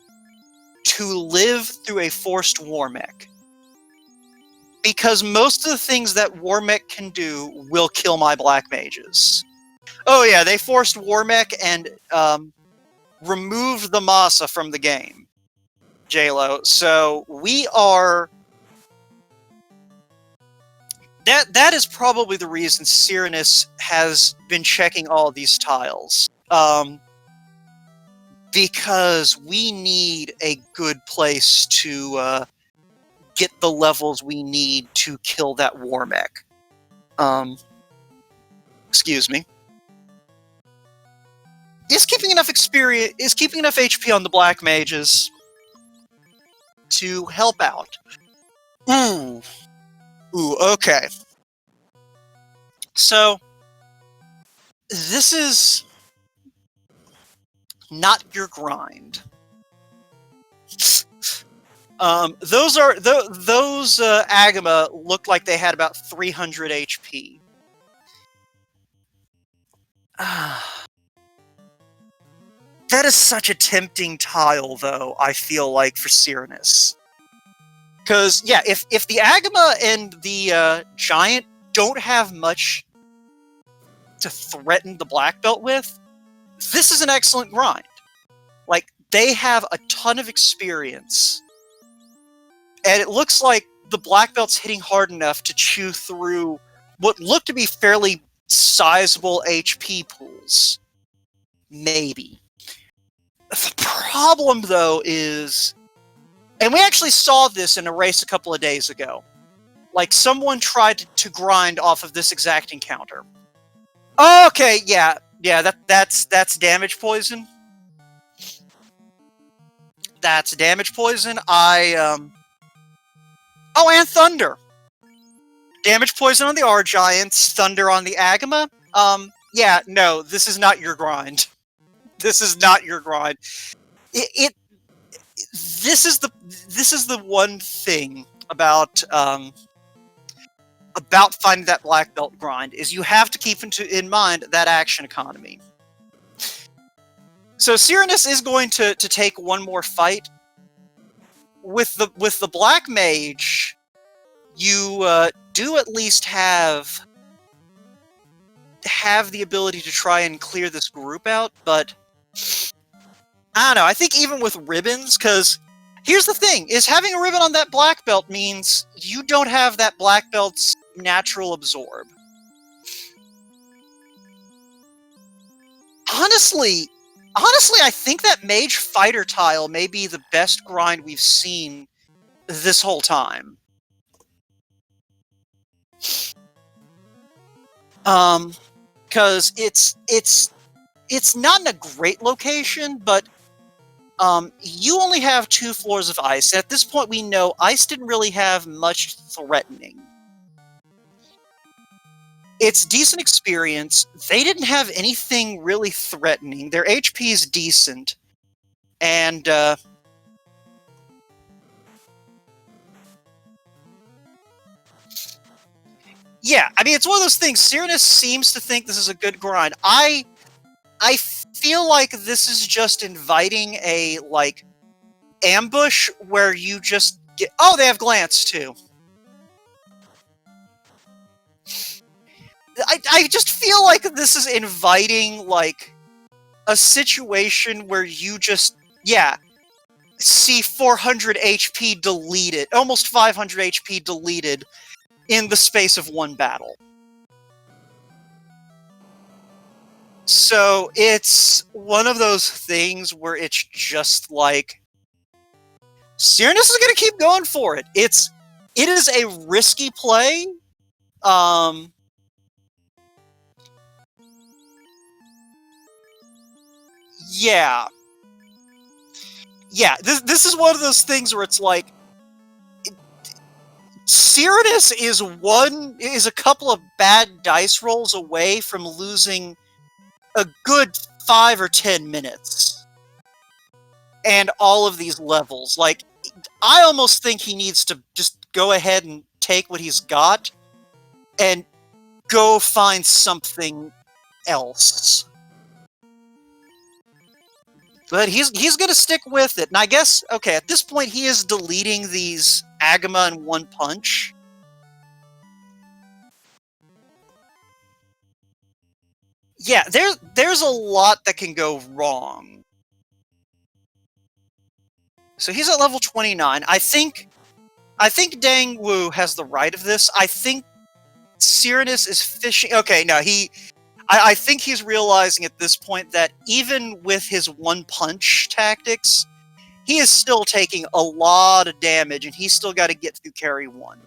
to live through a forced war mech? Because most of the things that war mech can do will kill my black mages. Oh yeah, they forced war mech and removed the Masa from the game, JLo. So we are... That is probably the reason Syraniss has been checking all of these tiles. Because we need a good place to get the levels we need to kill that war mech. Excuse me. Is keeping enough HP on the black mages to help out. Ooh, okay. So, this is not your grind. Those Agama looked like they had about 300 HP. That is such a tempting tile, though, I feel like, for Syraniss. Because, yeah, if the Agama and the Giant don't have much to threaten the Black Belt with, this is an excellent grind. Like, they have a ton of experience, and it looks like the Black Belt's hitting hard enough to chew through what look to be fairly sizable HP pools. Maybe. The problem, though, is... And we actually saw this in a race a couple of days ago. Like, someone tried to grind off of this exact encounter. Okay, yeah, that's damage poison. That's damage poison. Oh, and thunder. Damage poison on the R-Giants, thunder on the Agama. Yeah, no, this is not your grind. This is not your grind. This is the one thing about finding that black belt grind, is you have to keep in mind that action economy. So Syraniss is going to take one more fight. With the black mage, you do at least have the ability to try and clear this group out, but I don't know, I think even with ribbons, because here's the thing, is having a ribbon on that black belt means you don't have that black belt's natural absorb. Honestly, I think that mage fighter tile may be the best grind we've seen this whole time. Because it's not in a great location, but you only have 2 floors of ice. At this point, we know ice didn't really have much threatening. It's decent experience. They didn't have anything really threatening. Their HP is decent. And, yeah, I mean, it's one of those things. Syraniss seems to think this is a good grind. I feel like this is just inviting a, like, ambush where you just get... Oh, they have glance, too. I just feel like this is inviting, like, a situation where you just, yeah, see 400 HP deleted, almost 500 HP deleted in the space of one battle. So it's one of those things where it's just like, Syraniss is going to keep going for it. It is a risky play. Yeah. Yeah, this is one of those things where it's like, Syraniss is a couple of bad dice rolls away from losing a good 5 or 10 minutes. And all of these levels. Like, I almost think he needs to just go ahead and take what he's got and go find something else. But he's going to stick with it. And I guess, okay, at this point he is deleting these Agama in one punch. Yeah, there's a lot that can go wrong. So he's at level 29. I think Dang Wu has the right of this. I think Syraniss is fishing... Okay, no, I think he's realizing at this point that even with his one-punch tactics, he is still taking a lot of damage, and he's still got to get through carry 1.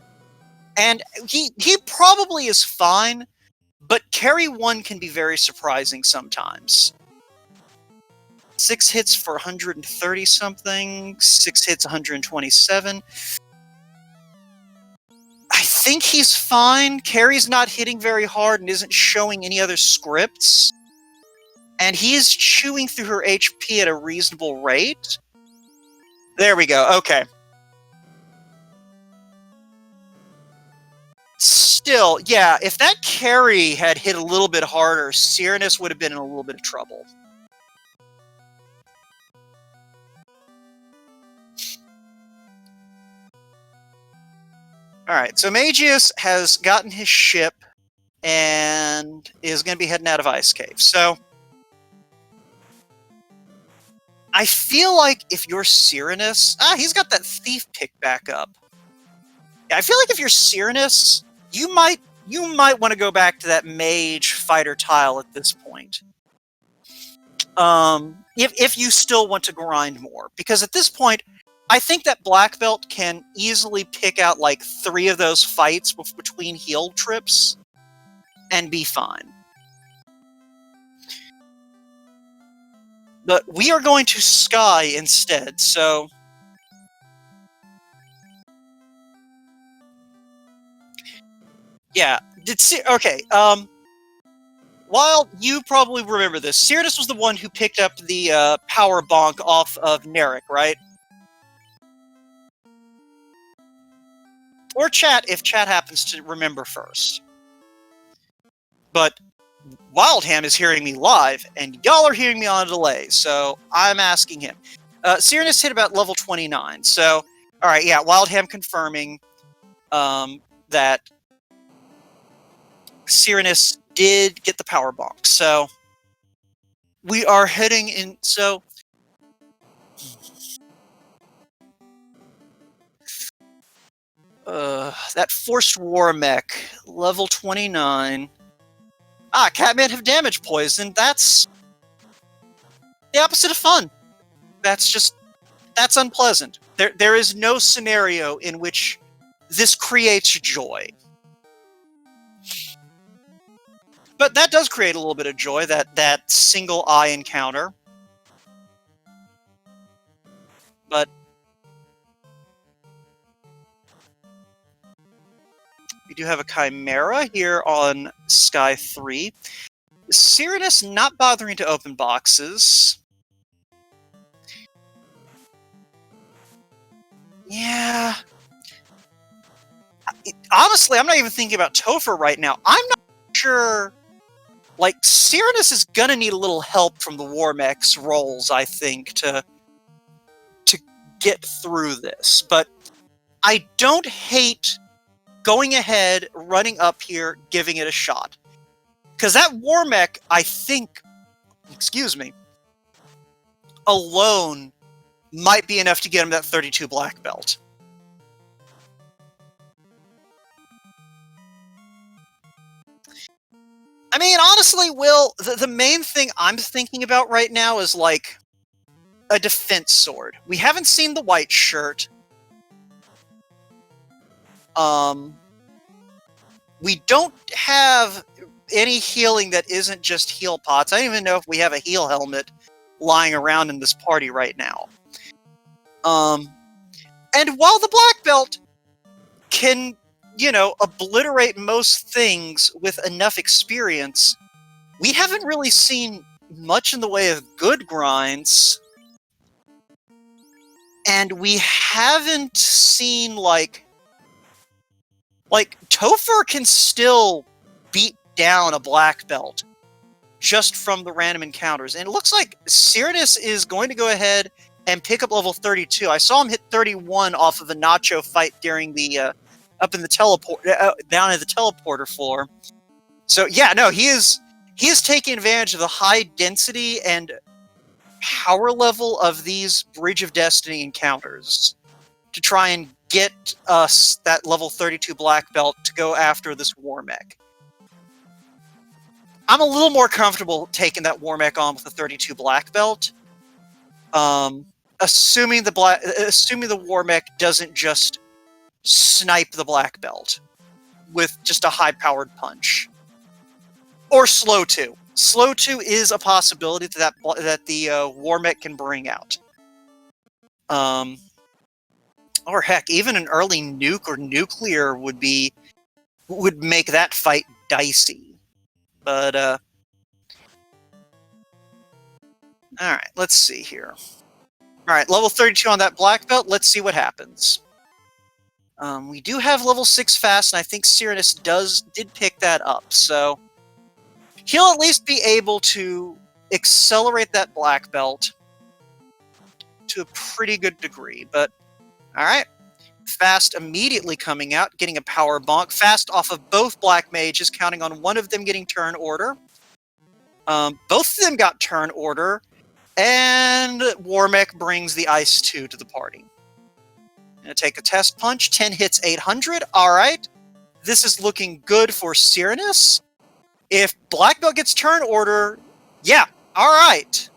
And he probably is fine, but carry 1 can be very surprising sometimes. 6 hits for 130-something, 6 hits 127. I think he's fine. Carry's not hitting very hard and isn't showing any other scripts. And he is chewing through her HP at a reasonable rate. There we go, okay. Still, yeah, if that carry had hit a little bit harder, Syraniss would have been in a little bit of trouble. Alright, so Mageius has gotten his ship and is going to be heading out of Ice Cave. So, I feel like if you're Syraniss... he's got that thief pick back up. Yeah, I feel like if you're Syraniss, you might want to go back to that mage fighter tile at this point. If you still want to grind more. Because at this point, I think that Black Belt can easily pick out like 3 of those fights between heal trips and be fine. But we are going to Sky instead, so... Yeah, okay, Wild, you probably remember this. Syraniss was the one who picked up the power bonk off of Narek, right? Or chat, if chat happens to remember first. But Wildham is hearing me live, and y'all are hearing me on a delay, so I'm asking him. Syraniss hit about level 29, so... Alright, yeah, Wildham confirming that Syraniss did get the power bonk, so... We are heading in... So... that Forced War Mech, level 29. Catman have damage poison. That's the opposite of fun. That's unpleasant. There is no scenario in which this creates joy. But that does create a little bit of joy, that single eye encounter. But We do have a Chimera here on Sky 3. Syraniss not bothering to open boxes. Yeah. Honestly, I'm not even thinking about Topher right now. I'm not sure... Like, Syraniss is gonna need a little help from the Warmech's rolls, I think, to get through this. But I don't hate going ahead, running up here, giving it a shot. Because that Warmech, I think, excuse me, alone might be enough to get him that 32 black belt. I mean, honestly, Will, the main thing I'm thinking about right now is, like, a defense sword. We haven't seen the white shirt. We don't have any healing that isn't just heal pots. I don't even know if we have a heal helmet lying around in this party right now. And while the black belt can, you know, obliterate most things with enough experience, we haven't really seen much in the way of good grinds. And we haven't seen, like Topher can still beat down a black belt just from the random encounters. And it looks like Syraniss is going to go ahead and pick up level 32. I saw him hit 31 off of a Nacho fight during the up in the down at the teleporter floor. So yeah, no, he is taking advantage of the high density and power level of these Bridge of Destiny encounters to try and get us that level 32 black belt to go after this Warmech. I'm a little more comfortable taking that Warmech on with the 32 black belt. Assuming the Warmech doesn't just snipe the black belt with just a high-powered punch. Or slow 2. Slow 2 is a possibility that the Warmech can bring out. Or heck, even an early nuke or nuclear would make that fight dicey. But alright, let's see here. Alright, level 32 on that black belt, let's see what happens. We do have level 6 fast, and I think Syraniss did pick that up, so he'll at least be able to accelerate that black belt to a pretty good degree, but alright. Fast immediately coming out, getting a power bonk. Fast off of both black mages, counting on one of them getting turn order. Both of them got turn order, and Warmech brings the Ice 2 to the party. Gonna take a test punch, 10 hits, 800. Alright. This is looking good for Syraniss. If black belt gets turn order, yeah, alright.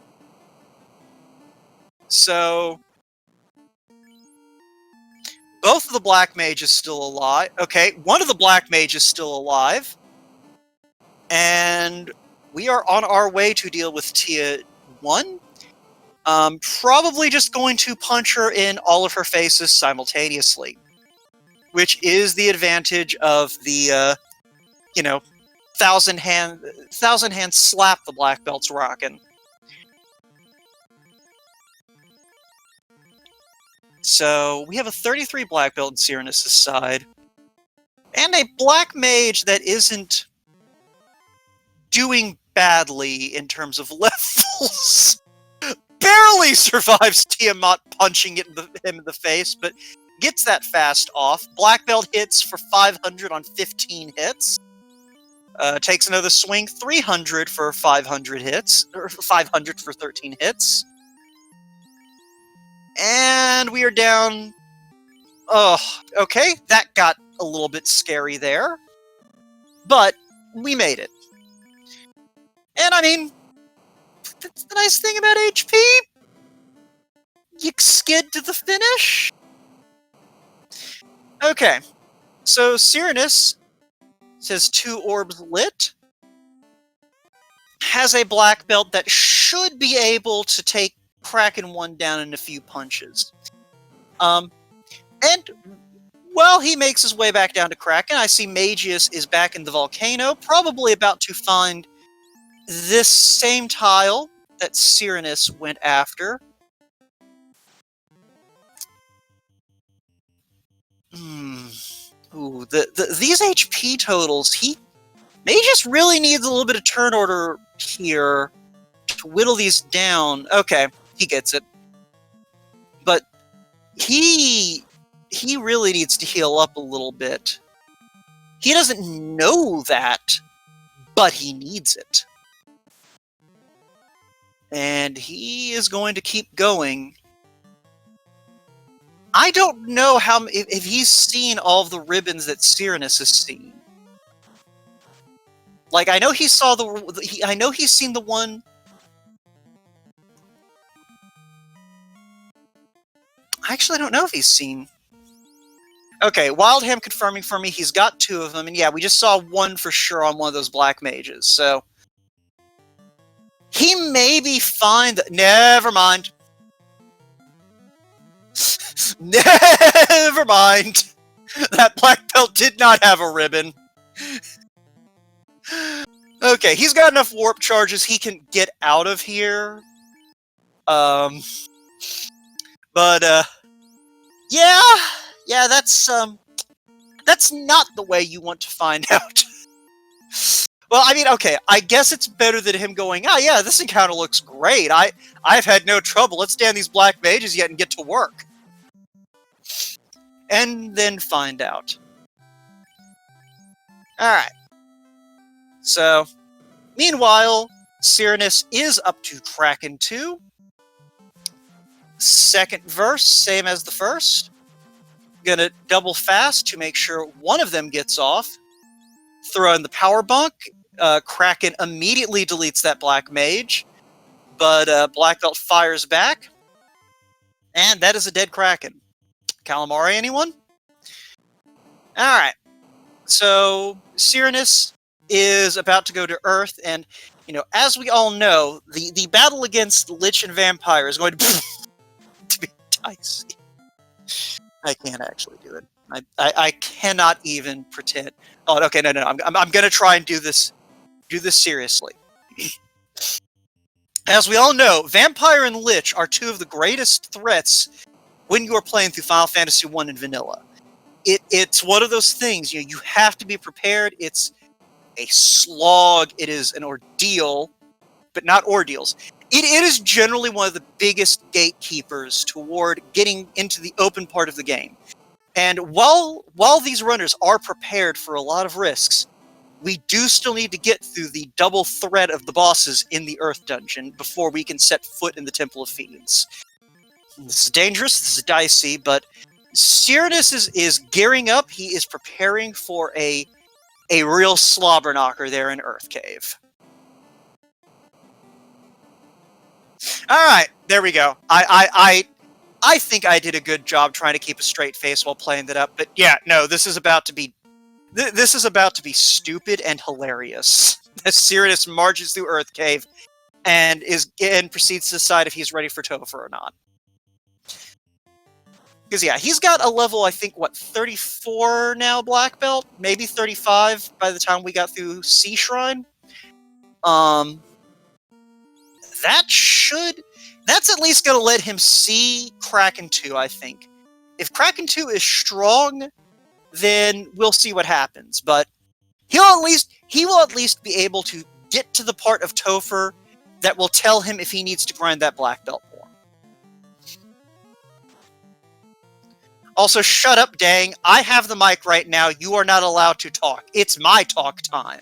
So both of the black mages still alive. Okay, one of the black mages still alive. And we are on our way to deal with Tia 1. Probably just going to punch her in all of her faces simultaneously. Which is the advantage of the, you know, thousand hand slap the black belt's rocking. So, we have a 33 black belt in Syraniss' side. And a black mage that isn't doing badly in terms of levels. Barely survives Tiamat punching him in the face, but gets that fast off. Black belt hits for 500 on 15 hits. Takes another swing, 300 for 500 hits, or 500 for 13 hits. And we are down... Oh, okay, that got a little bit scary there. But we made it. And I mean, that's the nice thing about HP. You skid to the finish. Okay, so Syraniss says 2 orbs lit. Has a black belt that should be able to take Kraken 1 down in a few punches. And Well, he makes his way back down to Kraken. I see Mageius is back in the volcano, probably about to find this same tile that Syraniss went after. Ooh, these HP totals, Mageius really needs a little bit of turn order here to whittle these down. Okay, he gets it. But he really needs to heal up a little bit. He doesn't know that, but he needs it. And he is going to keep going. I don't know if he's seen all of the ribbons that Syraniss has seen. Like, I know he saw I know he's seen the one. I actually don't know if he's seen. Okay, Wildham confirming for me. He's got 2 of them, and yeah, we just saw one for sure on one of those black mages. So he may be fine. Never mind. Never mind. That black belt did not have a ribbon. Okay, he's got enough warp charges he can get out of here. But yeah, that's not the way you want to find out. Well, I mean, okay, I guess it's better than him going, oh yeah, this encounter looks great. I've had no trouble. Let's stand these black mages yet and get to work. And then find out. Alright. So, meanwhile, Syraniss is up to Kraken 2. Second verse, same as the first. Gonna double fast to make sure one of them gets off. Throw in the power bunk. Kraken immediately deletes that black mage. But Black Belt fires back. And that is a dead Kraken. Calamari, anyone? Alright. So, Syraniss is about to go to Earth, and, you know, as we all know, the battle against Lich and Vampire is going to be dicey. I can't actually do it. I cannot even pretend. Oh, okay, no. I'm gonna try and do this seriously. As we all know, Vampire and Lich are 2 of the greatest threats when you are playing through Final Fantasy I in vanilla. It's one of those things, you have to be prepared. It's a slog. It is an ordeal, but not ordeals. It is generally one of the biggest gatekeepers toward getting into the open part of the game. And while these runners are prepared for a lot of risks, we do still need to get through the double threat of the bosses in the Earth Dungeon before we can set foot in the Temple of Fiends. This is dangerous, this is dicey, but Syraniss is gearing up. He is preparing for a real slobber knocker there in Earth Cave. Alright, there we go. I think I did a good job trying to keep a straight face while playing that up, but yeah, no, this is about to be stupid and hilarious. As Syraniss marches through Earth Cave and proceeds to decide if he's ready for Topher or not. Because yeah, he's got a level, I think, 34 now, Black Belt? Maybe 35 by the time we got through Sea Shrine. That's at least going to let him see Kraken 2, I think. If Kraken 2 is strong, then we'll see what happens. But he will at least be able to get to the part of Topher that will tell him if he needs to grind that Black Belt more. Also, shut up, dang. I have the mic right now. You are not allowed to talk. It's my talk time.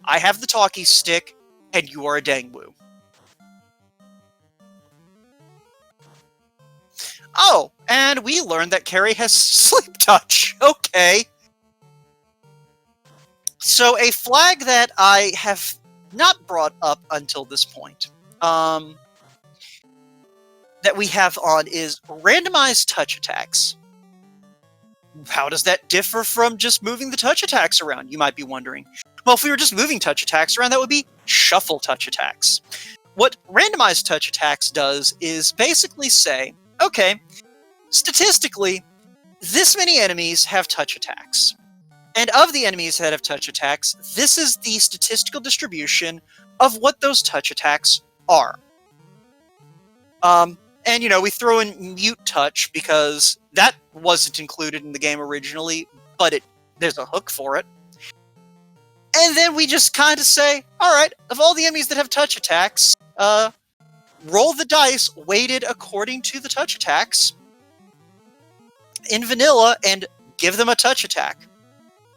I have the talkie stick, and you are a dang woo. Oh, and we learned that Carrie has sleep touch. Okay. So, a flag that I have not brought up until this point, that we have on is randomized touch attacks. How does that differ from just moving the touch attacks around, you might be wondering? Well, if we were just moving touch attacks around, that would be shuffle touch attacks. What randomized touch attacks does is basically say, okay, statistically, this many enemies have touch attacks. And of the enemies that have touch attacks, this is the statistical distribution of what those touch attacks are. And, you know, we throw in mute touch because that wasn't included in the game originally, but there's a hook for it. And then we just kind of say, all right, of all the enemies that have touch attacks, roll the dice weighted according to the touch attacks in vanilla and give them a touch attack.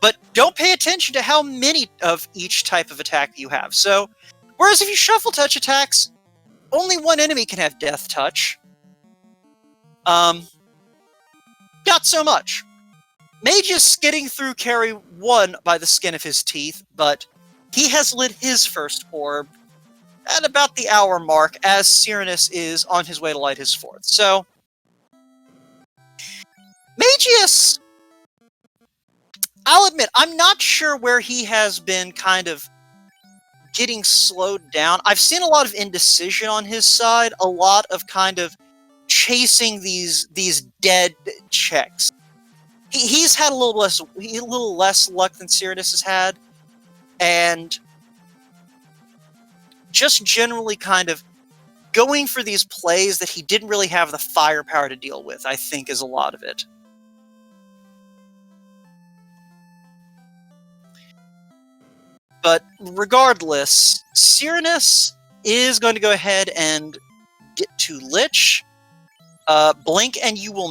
But don't pay attention to how many of each type of attack you have. So, whereas if you shuffle touch attacks, only one enemy can have death touch. Not so much. Mageius getting through carry 1 by the skin of his teeth, but he has lit his first orb at about the hour mark, as Syraniss is on his way to light his fourth. So, Mageius, I'll admit, I'm not sure where he has been kind of getting slowed down. I've seen a lot of indecision on his side, a lot of kind of chasing these dead checks. He's had a little less luck than Syraniss has had, and just generally kind of going for these plays that he didn't really have the firepower to deal with, I think, is a lot of it. But regardless, Syraniss is going to go ahead and get to Lich. Blink and you will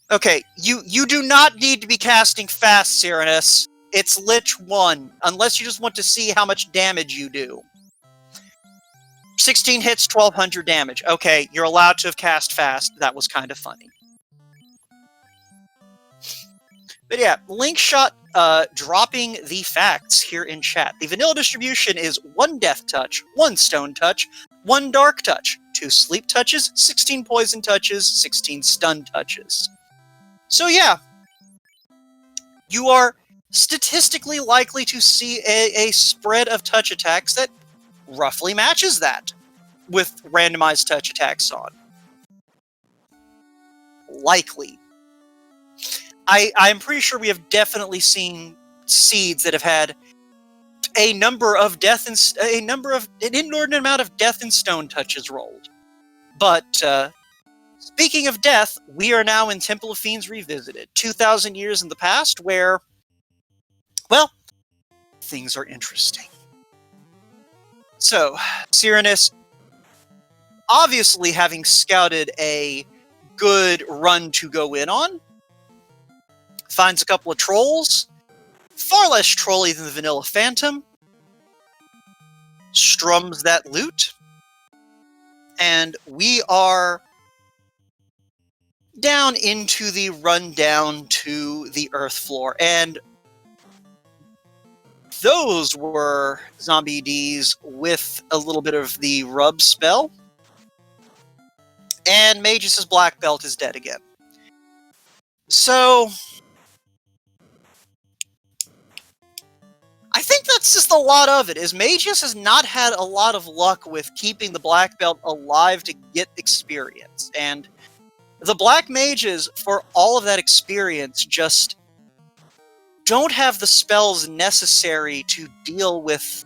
Okay, you do not need to be casting fast, Syraniss. It's Lich 1, unless you just want to see how much damage you do. 16 hits, 1200 damage. Okay, you're allowed to have cast fast. That was kind of funny. But yeah, Link Shot dropping the facts here in chat. The vanilla distribution is 1 death touch, 1 stone touch, 1 dark touch, 2 sleep touches, 16 poison touches, 16 stun touches. So yeah, you are statistically likely to see a spread of touch attacks that roughly matches that with randomized touch attacks on. Likely. I'm pretty sure we have definitely seen seeds that have had an inordinate amount of death and stone touches rolled. But speaking of death, we are now in Temple of Fiends Revisited, 2,000 years in the past, where, well, things are interesting. So, Syraniss, obviously having scouted a good run to go in on, finds a couple of trolls, far less trolly than the vanilla phantom, strums that loot, and we are down into the rundown to the earth floor, and those were zombie Ds with a little bit of the rub spell, and Mageius' black belt is dead again. So I think that's just a lot of it, is Mageius has not had a lot of luck with keeping the black belt alive to get experience, and the black mages, for all of that experience, just don't have the spells necessary to deal with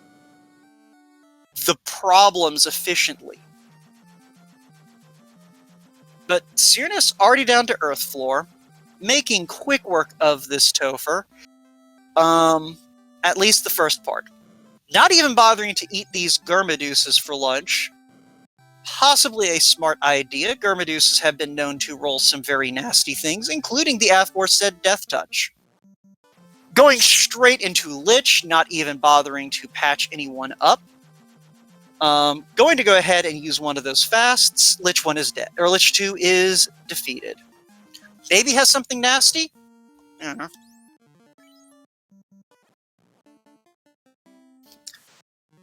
the problems efficiently. But Syraniss already down to earth floor, making quick work of this Topher. At least the first part. Not even bothering to eat these Gurmaduses for lunch. Possibly a smart idea. Gurmaduses have been known to roll some very nasty things, including the aforesaid Death Touch. Going straight into Lich, not even bothering to patch anyone up. Going to go ahead and use one of those fasts. Lich 1 is dead. Or Lich 2 is defeated. Maybe has something nasty? I don't know.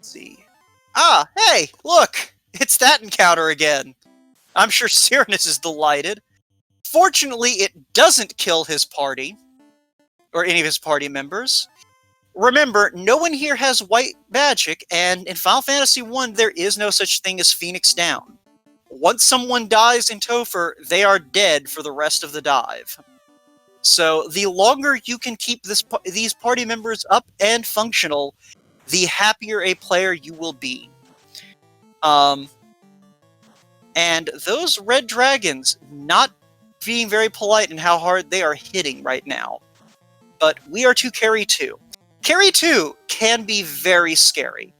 See. Ah, hey, look! It's that encounter again. I'm sure Syraniss is delighted. Fortunately, it doesn't kill his party, or any of his party members. Remember, no one here has white magic, and in Final Fantasy I, there is no such thing as Phoenix Down. once someone dies in Topher, they are dead for the rest of the dive. So the longer you can keep these party members up and functional, the happier a player you will be. And those red dragons not being very polite in how hard they are hitting right now. But we are to carry 2. Carry 2 can be very scary.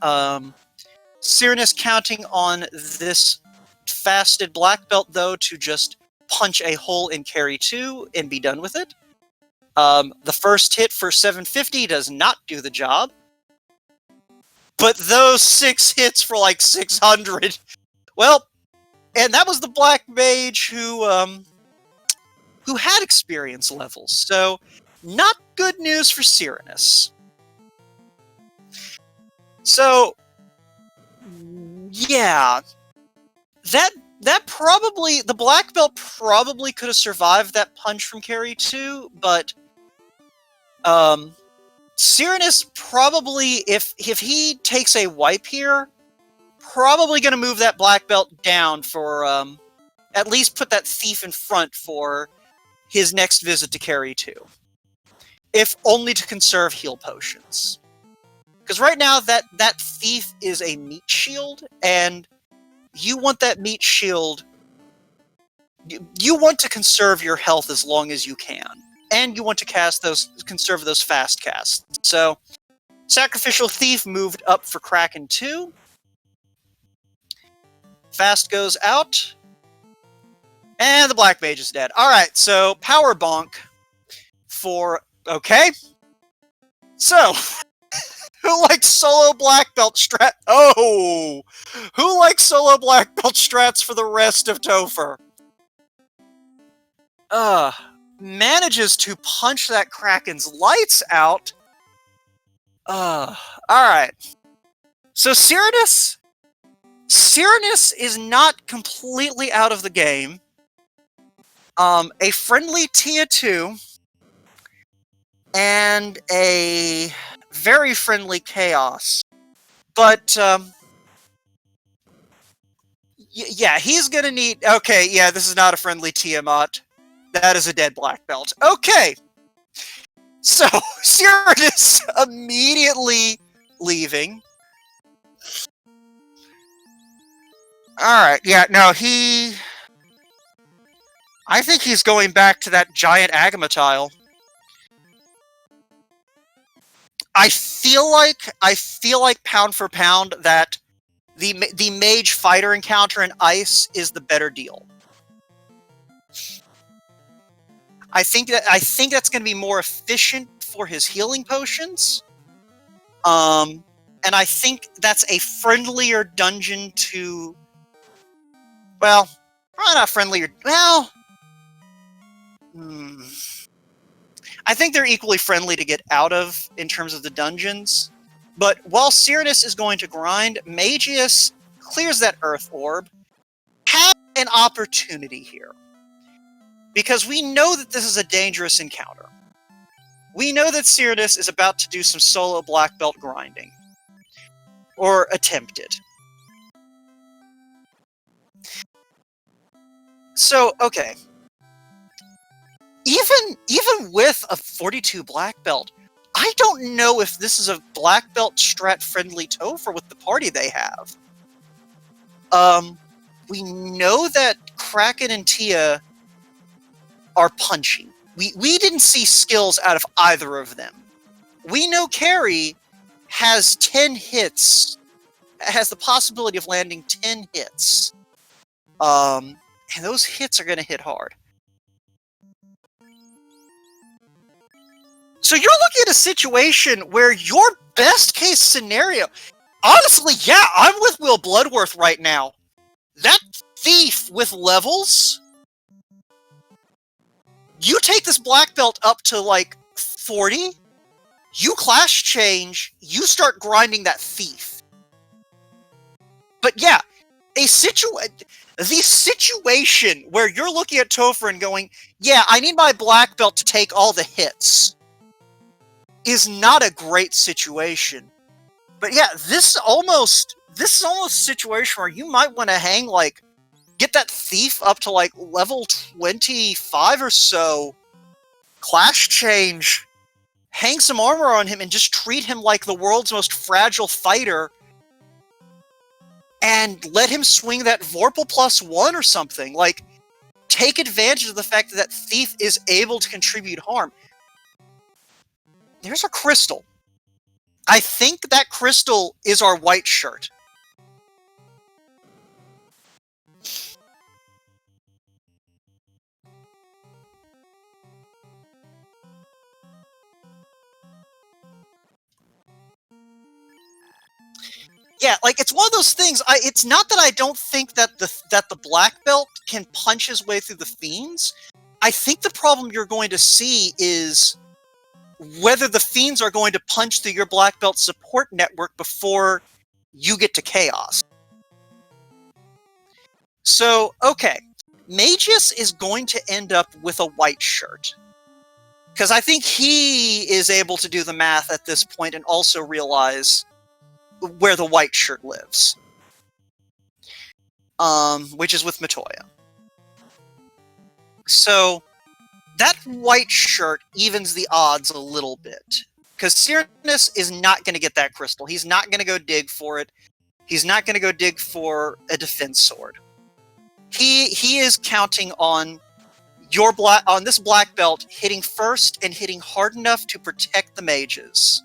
Syraniss counting on this fasted black belt, though, to just punch a hole in carry 2 and be done with it. The first hit for 750 does not do the job. But those 6 hits for like 600... Well, and that was the black mage who had experience levels, so not good news for Syraniss. So, yeah, that probably, the black belt probably could have survived that punch from carry 2, but Syraniss probably, if he takes a wipe here, probably going to move that black belt down for, at least put that thief in front for his next visit to carry 2. If only to conserve heal potions. Because right now, that thief is a meat shield, and you want that meat shield... You want to conserve your health as long as you can. And you want to conserve those fast casts. So, Sacrificial Thief moved up for Kraken 2. Fast goes out. And the Black Mage is dead. Alright, so Power Bonk for... Okay. So, who likes solo Black Belt strat... Oh! Who likes solo Black Belt strats for the rest of Topher? Manages to punch that Kraken's lights out. Alright. So Syraniss is not completely out of the game. A friendly Tia 2 and a very friendly Chaos. But, yeah, he's gonna need... Okay, yeah, this is not a friendly Tiamat. That is a dead black belt. Okay! So, Syraniss immediately leaving. Alright, yeah, no, I think he's going back to that giant Agama tile. I feel like pound for pound that the mage fighter encounter in ice is the better deal. I think that's going to be more efficient for his healing potions. And I think that's a friendlier dungeon to... Well, not friendlier... Well... I think they're equally friendly to get out of in terms of the dungeons. But while Syraniss is going to grind, Mageius clears that Earth Orb. Has an opportunity here. Because we know that this is a dangerous encounter. We know that Syraniss is about to do some solo black belt grinding. Or attempt it. So, okay. Even with a 42 black belt, I don't know if this is a black belt strat friendly Topher with the party they have. We know that Kraken and Tia are punching. We didn't see skills out of either of them. We know Carrie has 10 hits, has the possibility of landing 10 hits. And those hits are going to hit hard. So you're looking at a situation where your best case scenario... Honestly, yeah, I'm with Will Bloodworth right now. That thief with levels... You take this black belt up to, like, 40, you class change, you start grinding that thief. But yeah, the situation where you're looking at Topher and going, yeah, I need my black belt to take all the hits, is not a great situation. But yeah, this this is almost a situation where you might want to hang, like, get that thief up to, like, level 25 or so, class change, hang some armor on him, and just treat him like the world's most fragile fighter, and let him swing that Vorpal +1 or something. Like, take advantage of the fact that that thief is able to contribute harm. There's a crystal. I think that crystal is our white shirt. Yeah, like, it's one of those things. It's not that I don't think that the black belt can punch his way through the fiends. I think the problem you're going to see is whether the fiends are going to punch through your black belt support network before you get to chaos. So, okay, Mageius is going to end up with a white shirt. Because I think he is able to do the math at this point and also realize where the white shirt lives. Which is with Matoya. So, that white shirt evens the odds a little bit. Because Syraniss is not going to get that crystal. He's not going to go dig for it. He's not going to go dig for a defense sword. He is counting on this black belt hitting first and hitting hard enough to protect the mages.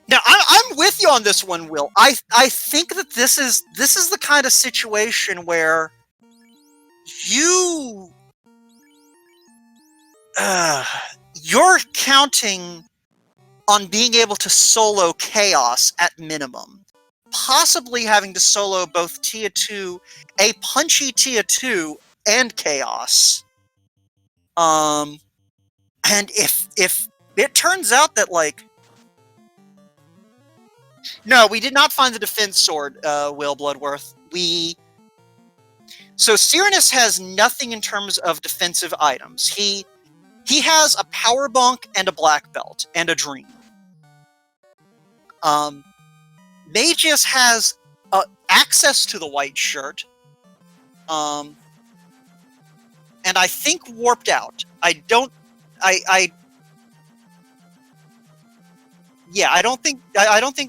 Now, I'm with you on this one, Will. I think that this is the kind of situation where you're counting on being able to solo chaos at minimum. Possibly having to solo both Tia 2, a punchy Tia 2, and chaos. And if it turns out that, like, no, we did not find the defense sword, Will Bloodworth. So Syraniss has nothing in terms of defensive items. He has a power bunk and a black belt and a dream. Mageius has access to the white shirt, and I think warped out. I don't think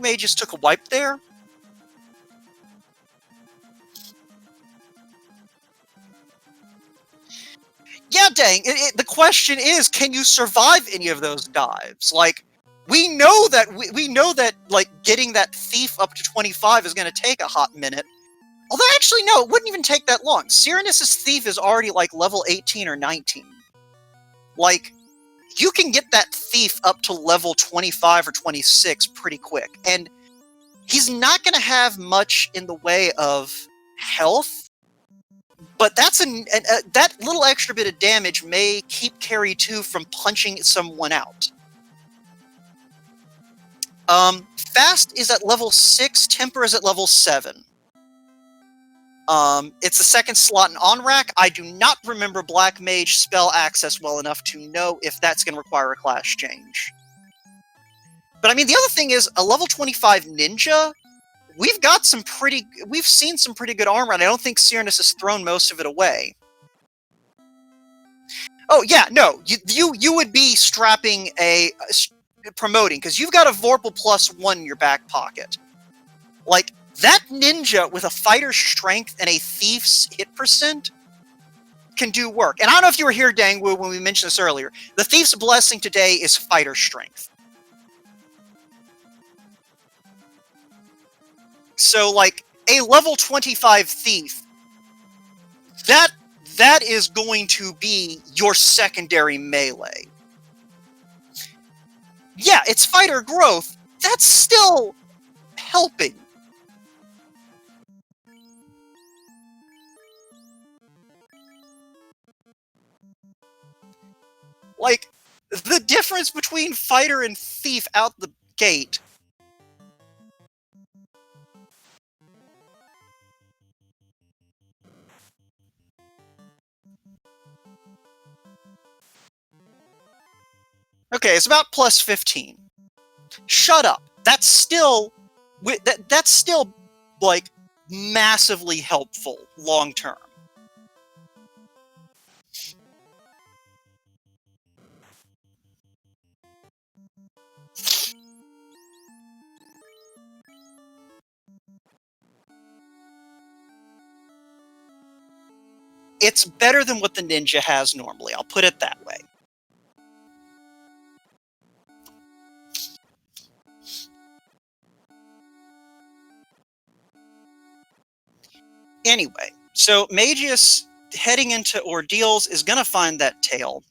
Mageius took a wipe there. Yeah, dang. The question is, can you survive any of those dives? Like, we know that like getting that thief up to 25 is going to take a hot minute. Although actually no, it wouldn't even take that long. Syranniss's thief is already like level 18 or 19. Like, you can get that thief up to level 25 or 26 pretty quick, and he's not going to have much in the way of health. But that's that little extra bit of damage may keep Carry 2 from punching someone out. Fast is at level 6, Temper is at level 7. It's the second slot in on-rack. I do not remember Black Mage spell access well enough to know if that's going to require a class change. But I mean, the other thing is, a level 25 ninja, we've seen some pretty good armor, and I don't think Syraniss has thrown most of it away. Oh yeah, no, you would be strapping promoting, because you've got a Vorpal +1 in your back pocket. Like, that ninja with a fighter's strength and a thief's hit percent can do work. And I don't know if you were here, Dangwu, when we mentioned this earlier. The thief's blessing today is fighter strength. So, like, a level 25 thief, that is going to be your secondary melee. Yeah, it's fighter growth. That's still helping. Like, the difference between fighter and thief out the gate. Okay, it's about +15. Shut up. That's still like massively helpful long term. It's better than what the ninja has normally, I'll put it that way. Anyway, so Mageius, heading into ordeals, is going to find that tail.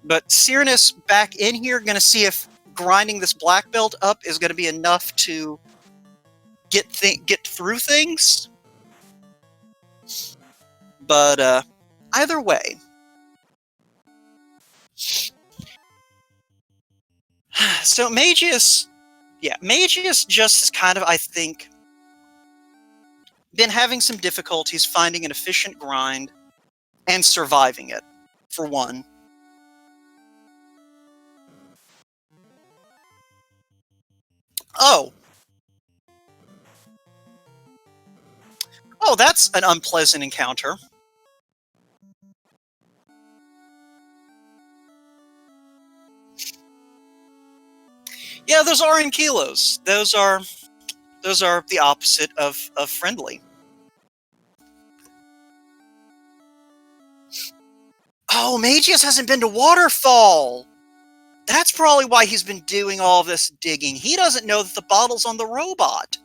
But Syraniss back in here, going to see if grinding this black belt up is going to be enough to get through things. But either way. So Mageius just has kind of, I think, been having some difficulties finding an efficient grind and surviving it, for one. Oh, that's an unpleasant encounter. Yeah, those are in kilos. Those are the opposite of friendly. Oh, Mageius hasn't been to Waterfall! That's probably why he's been doing all this digging. He doesn't know that the bottle's on the robot.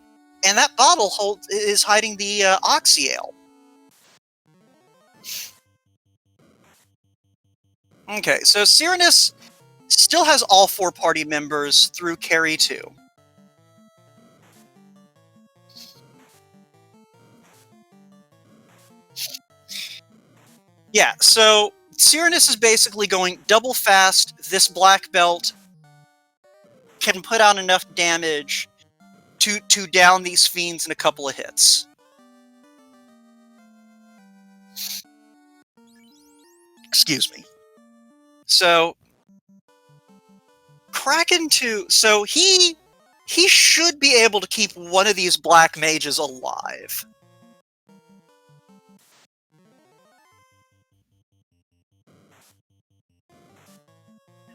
And that bottle is hiding the oxyale. Okay, so Syraniss still has all 4 party members through Carry 2. Yeah, so Syraniss is basically going double fast. This black belt can put out enough damage to down these fiends in a couple of hits. Excuse me. So Kraken 2, so he should be able to keep one of these black mages alive.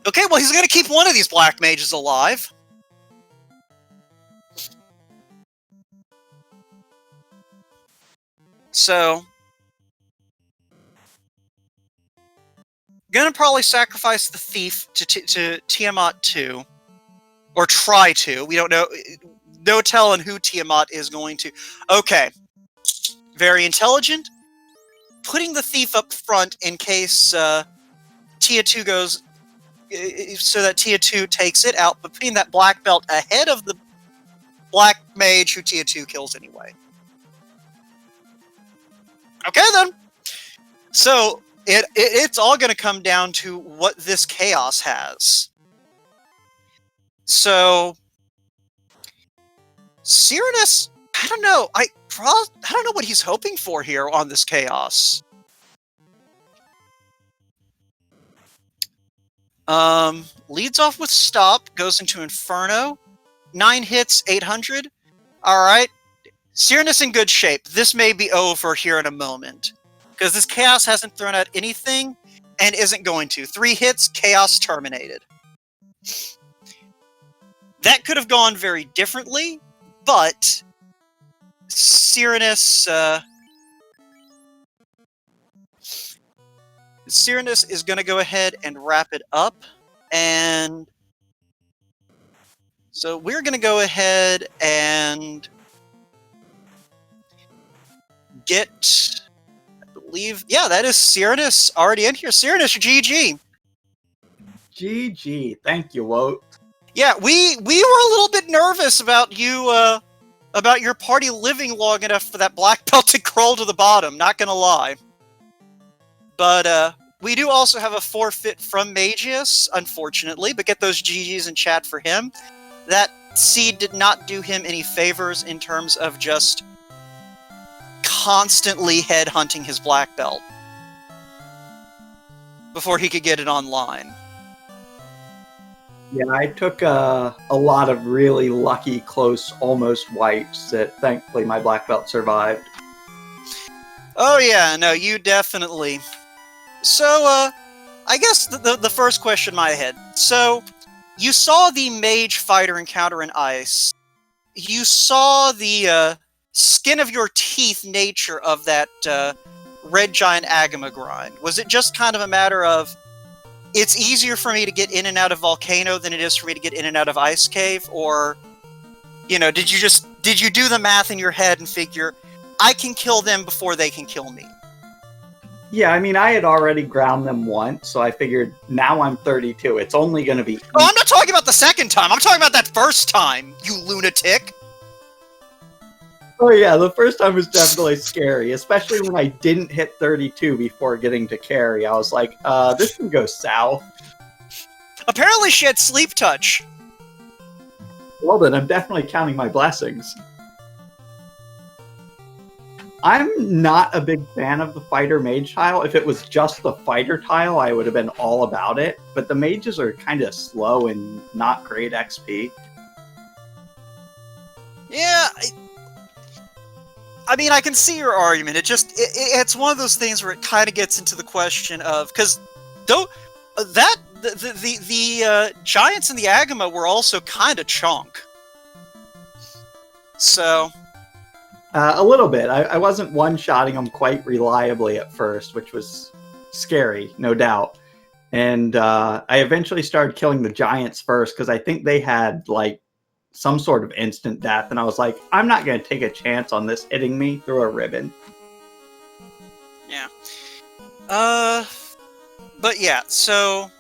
Okay, well, he's going to keep one of these black mages alive. So, gonna probably sacrifice the thief to Tiamat 2. Or try to. We don't know. No telling who Tiamat is going to. Okay. Very intelligent. Putting the thief up front in case Tia 2 goes... so that Tia 2 takes it out, but putting that black belt ahead of the black mage who Tia 2 kills anyway. Okay, then. So, it's all going to come down to what this chaos has. So, Syraniss, I don't know. I don't know what he's hoping for here on this chaos. Leads off with Stop, goes into Inferno. 9 hits, 800. Alright. Syraniss in good shape. This may be over here in a moment. Because this chaos hasn't thrown out anything, and isn't going to. 3 hits, chaos terminated. That could have gone very differently, but Syraniss is going to go ahead and wrap it up, and so we're going to go ahead and get, I believe, yeah, that is Syraniss already in here. Syraniss, GG. GG. Thank you, Wout. Yeah, we were a little bit nervous about you, about your party living long enough for that black belt to crawl to the bottom, not gonna lie. But, we do also have a forfeit from Mageius, unfortunately, but get those GGs in chat for him. That seed did not do him any favors in terms of just constantly headhunting his black belt. before he could get it online. Yeah, I took a lot of really lucky, close, almost wipes that thankfully my black belt survived. Oh yeah, no, you definitely. So, I guess the first question in my head. So, you saw the mage fighter encounter in ice. You saw the skin of your teeth nature of that red giant agama grind. Was it just kind of a matter of it's easier for me to get in and out of volcano than it is for me to get in and out of ice cave? Or, you know, did you do the math in your head and figure I can kill them before they can kill me? Yeah, I mean, I had already ground them once, so I figured now I'm 32. It's only going to be... Oh, I'm not talking about the second time. I'm talking about that first time, you lunatic. Oh yeah, the first time was definitely scary, especially when I didn't hit 32 before getting to carry. I was like, this can go south. Apparently she had sleep touch. Well then, I'm definitely counting my blessings. I'm not a big fan of the fighter mage tile. If it was just the fighter tile, I would have been all about it. But the mages are kind of slow and not great XP. Yeah, I mean, I can see your argument. It's one of those things where it kind of gets into the question of, because the giants in the Agama were also kind of chunk. So... a little bit. I wasn't one-shotting them quite reliably at first, which was scary, no doubt. And I eventually started killing the giants first, because I think they had, like, some sort of instant death, and I was like, I'm not going to take a chance on this hitting me through a ribbon. Yeah. But yeah, so...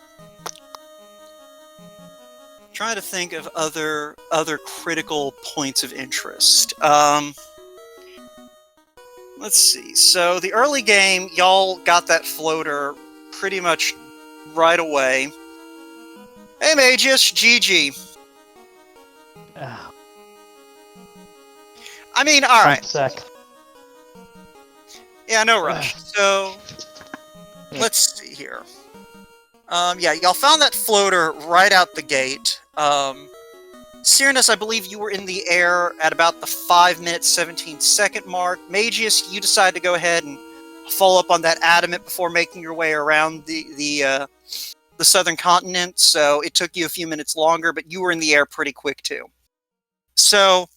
trying to think of other critical points of interest. Let's see. So the early game, y'all got that floater pretty much right away. Hey, Mageius, GG. I mean, alright. Sec. Yeah, no rush. So, let's see here. Yeah, y'all found that floater right out the gate. Syraniss, I believe you were in the air at about the 5-minute, 17-second mark. Mageius, you decided to go ahead and follow up on that adamant before making your way around the southern continent, so it took you a few minutes longer, but you were in the air pretty quick too. So,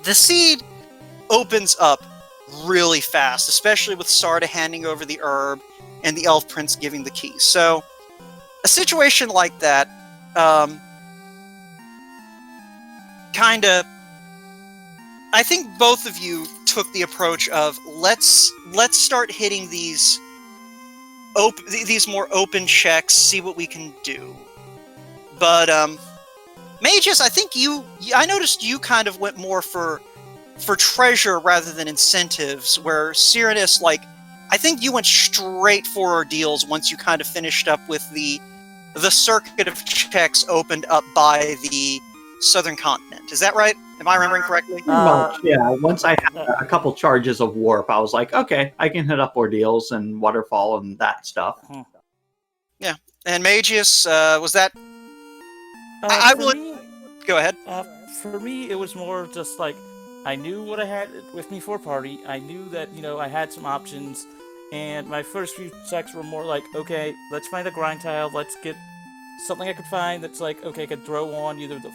the seed opens up really fast, especially with Sarda handing over the herb and the Elf Prince giving the key. So, a situation like that, kinda... I think both of you took the approach of, let's start hitting these more open checks, see what we can do. But, Mageius, I think I noticed you kind of went more for treasure rather than incentives, where Syraniss, like, I think you went straight for ordeals once you kind of finished up with the circuit of checks opened up by the southern continent. Is that right? Am I remembering correctly? Pretty much, yeah. Once I had a couple charges of warp, I was like, okay, I can hit up ordeals and waterfall and that stuff. Yeah. And Mageius, was that... Go ahead. For me, it was more just like, I knew what I had with me for a party. I knew that, I had some options. And my first few checks were more like, okay, let's find a grind tile. Let's get something I could find that's like, okay, I could throw on either the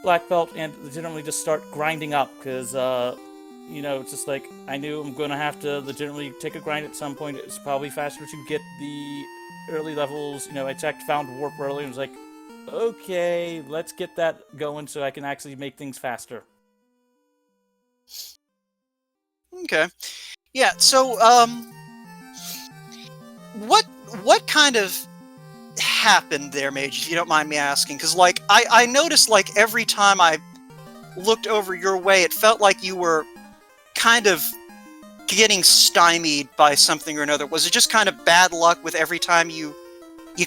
black belt and legitimately just start grinding up. Because, it's just like, I knew I'm going to have to legitimately take a grind at some point. It's probably faster to get the early levels. I checked, found warp early, and was like, okay, let's get that going so I can actually make things faster. Okay. Yeah, so, what kind of happened there, Mage, if you don't mind me asking? Because, like, I noticed, like, every time I looked over your way, it felt like you were kind of getting stymied by something or another. Was it just kind of bad luck with every time you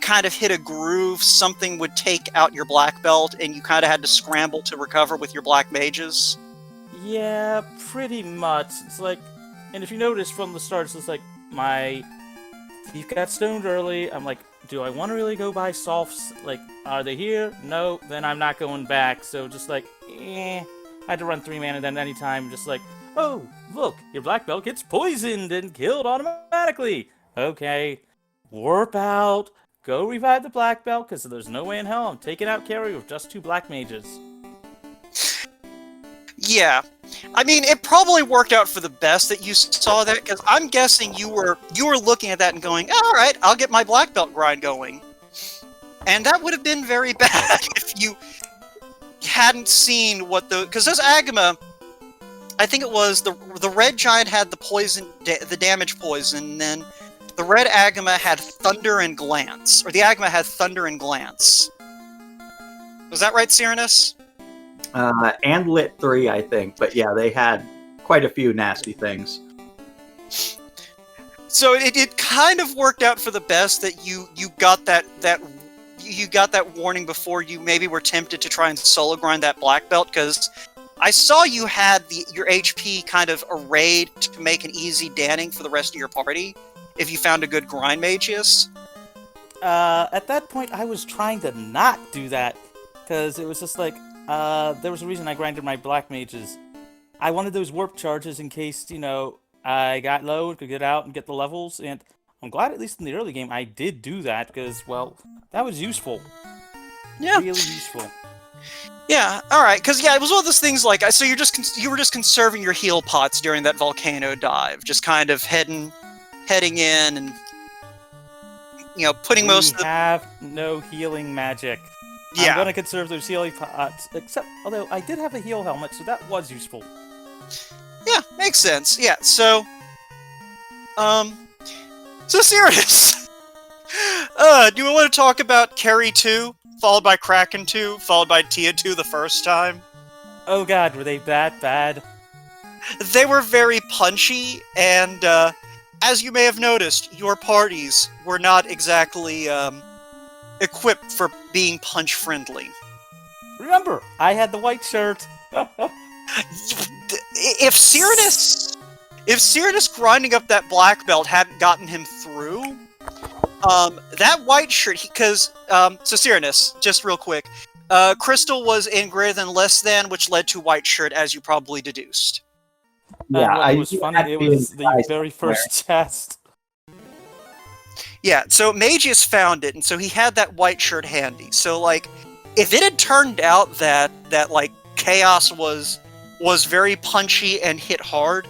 kind of hit a groove, something would take out your black belt, and you kind of had to scramble to recover with your black mages? Yeah, pretty much. It's like, and if you notice from the start, it's like, my thief got stoned early. I'm like, do I want to really go buy softs? Like, are they here? No, then I'm not going back. So just like, I had to run 3 mana then anytime. Just like, oh, look, your black belt gets poisoned and killed automatically. Okay, warp out. Go revive the black belt, because there's no way in hell I'm taking out Carrie with just 2 black mages. Yeah. I mean, it probably worked out for the best that you saw that, because I'm guessing you were looking at that and going, all right, I'll get my black belt grind going. And that would have been very bad if you hadn't seen what the... Because those Agama, I think it was the red giant had the poison, the damage poison, and then the red Agama had Thunder and Glance. Or the Agama had Thunder and Glance. Was that right, Syraniss? And Lit 3, I think. But yeah, they had quite a few nasty things. So it kind of worked out for the best that you got that warning before you maybe were tempted to try and solo grind that black belt, because I saw you had your HP kind of arrayed to make an easy danning for the rest of your party if you found a good grind Mageius. At that point, I was trying to not do that, because it was just like, there was a reason I grinded my black mages. I wanted those warp charges in case, I got low and could get out and get the levels, and I'm glad at least in the early game I did do that, because, well, that was useful. Yeah. Really useful. Yeah, alright, because, yeah, it was one of those things like, so you were just conserving your heal pots during that volcano dive, just kind of heading in and, putting most of the... We have no healing magic. Yeah. I'm going to conserve those healing pots, although I did have a heal helmet, so that was useful. Yeah, makes sense. Yeah, so Syraniss, do you want to talk about Carrie 2, followed by Kraken 2, followed by Tia 2 the first time? Oh god, were they that bad? They were very punchy, and, as you may have noticed, your parties were not exactly, equipped for being punch-friendly. Remember, I had the white shirt. If Syraniss grinding up that black belt hadn't gotten him through, that white shirt, so Syraniss, just real quick, Crystal was in greater than less than, which led to white shirt, as you probably deduced. Yeah, it was funny, it was the very first test. Yeah, so Mageius found it, and so he had that white shirt handy. So, like, if it had turned out that Chaos was very punchy and hit hard,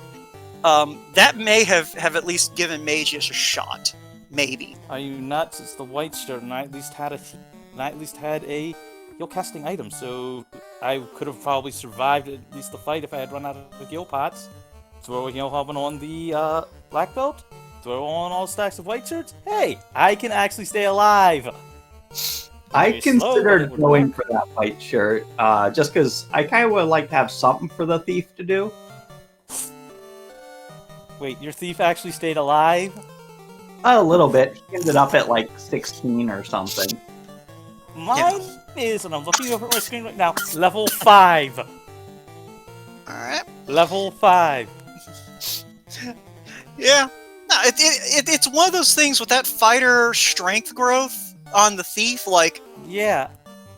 that may have at least given Mageius a shot. Maybe. Are you nuts? It's the white shirt, and I at least had a heal casting item, so I could have probably survived at least the fight if I had run out of heal pots. Throw a heal helmet on the black belt, throw on all stacks of white shirts. Hey, I can actually stay alive. I considered going for that white shirt, just because I kind of would like to have something for the thief to do. Wait, your thief actually stayed alive? A little bit. He ended up at like 16 or something. Mine is, and I'm looking over at my screen right now, level 5. Alright. Level 5. Yeah. No, it's one of those things with that fighter strength growth on the thief, like... Yeah.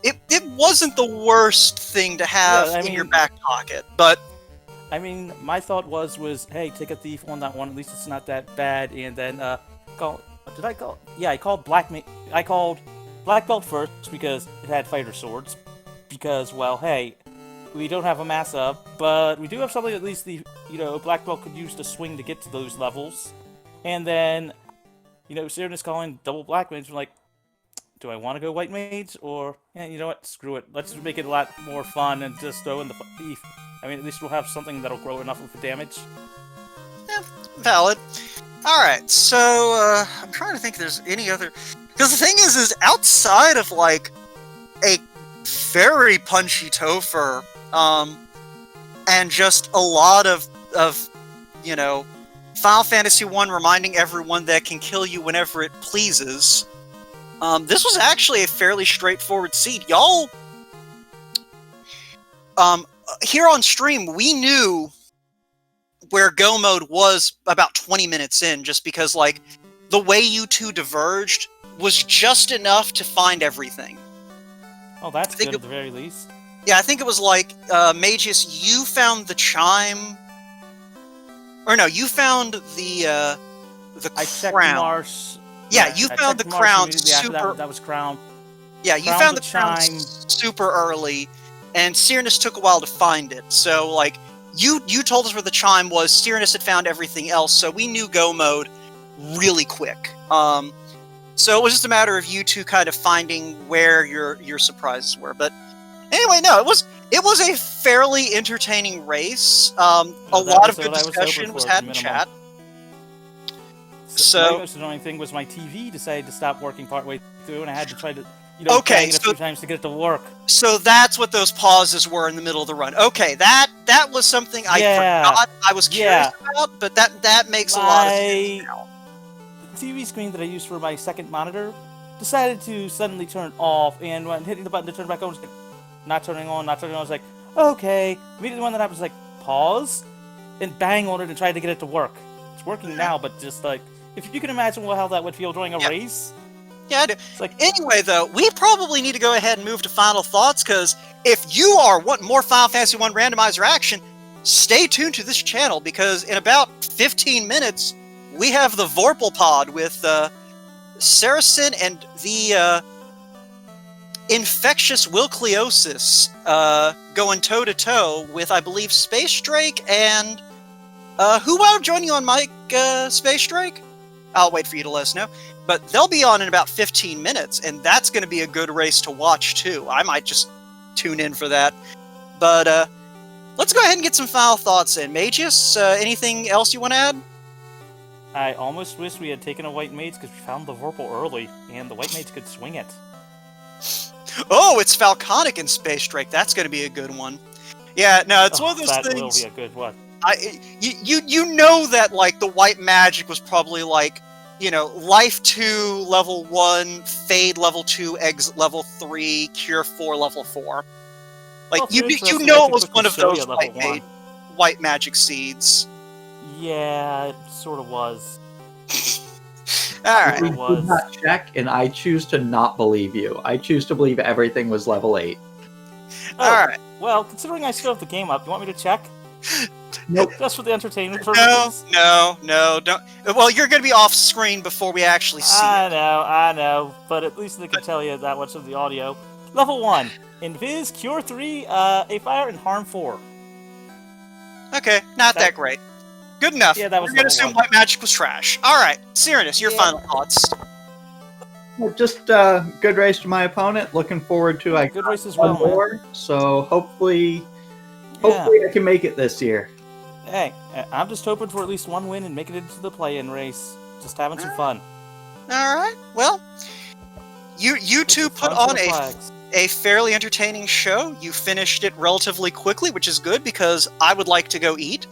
It wasn't the worst thing to have in your back pocket, but... I mean, my thought was, hey, take a thief on that one, at least it's not that bad, and then, I called Black Belt first, because it had fighter swords, because, well, hey, we don't have a mass up, but we do have something at least the, Black Belt could use to swing to get to those levels, and then, Syraniss calling double Black Mage, I'm like, do I want to go White Mage, or, you know what, screw it, let's just make it a lot more fun and just throw in the thief. I mean, at least we'll have something that'll grow enough of the damage. Yeah, valid. Alright, so, I'm trying to think if there's any other... Because the thing is outside of, like, a very punchy Topher, and just a lot of Final Fantasy I reminding everyone that it can kill you whenever it pleases, this was actually a fairly straightforward seed. Y'all... here on stream, we knew where Go mode was about 20 minutes in, just because, like, the way you two diverged was just enough to find everything. Oh, that's good at the very least. Yeah, I think it was like, Mageius, you found the chime... Or no, you found the I checked crown. Marsh. Yeah, you found the crown super... That was crown. Yeah, you found the crown super early, and Syraniss took a while to find it. So, like, you told us where the chime was, Syraniss had found everything else, so we knew Go mode really quick. So it was just a matter of you two kind of finding where your surprises were. But anyway, no, it was a fairly entertaining race. A lot of good discussion was had in chat. So the most annoying thing was my TV decided to stop working partway through, and I had to try to, bang it a few times to get it to work. So that's what those pauses were in the middle of the run. Okay, that was something I forgot. I was curious about, but that makes a lot of sense now. The TV screen that I used for my second monitor decided to suddenly turn off, and when hitting the button to turn back on, was like, not turning on. I was like, okay. Immediately one that happened was like, pause, and bang on it and try to get it to work. It's working now, but just like, if you can imagine how that would feel during a race. Yeah, I do. Anyway, though, we probably need to go ahead and move to final thoughts, because if you want more Final Fantasy 1 randomizer action, stay tuned to this channel, because in about 15 minutes, we have the Vorpal pod with Syraniss and the infectious Wilkliosis going toe-to-toe with, I believe, Space Drake and... who wound up joining you on mic, Space Drake? I'll wait for you to let us know. But they'll be on in about 15 minutes, and that's going to be a good race to watch, too. I might just tune in for that. But let's go ahead and get some final thoughts in. Mageius, anything else you want to add? I almost wish we had taken a White Mage, because we found the Vorpal early, and the White Mage could swing it. Oh, it's Falconic in Space Drake. That's going to be a good one. Yeah, no, it's one of those things... That will be a good one. You know that, like, the white magic was probably like, Life 2 level 1, Fade level 2, Exit level 3, Cure 4 level 4. Like, you know it was one of those white magic seeds. Yeah, it sort of was. Alright. We did not check, and I choose to not believe you. I choose to believe everything was level 8. Alright. Well, considering I still have the game up, you want me to check? Nope. Just for the entertainment purposes? No, don't. Well, you're going to be off screen before we actually see it. I know, but at least they can tell you that much of the audio. Level 1, Invis, Cure 3, A Fire, and Harm 4. Okay, not that great. Good enough. Yeah, that was We're going to assume white magic was trash. Alright, Syraniss, your final thoughts. Well, just good race to my opponent. Looking forward to good race as well, more. So hopefully I can make it this year. Hey, I'm just hoping for at least one win and make it into the play-in race. Just having some fun. Alright, well, you two put on a fairly entertaining show. You finished it relatively quickly, which is good, because I would like to go eat.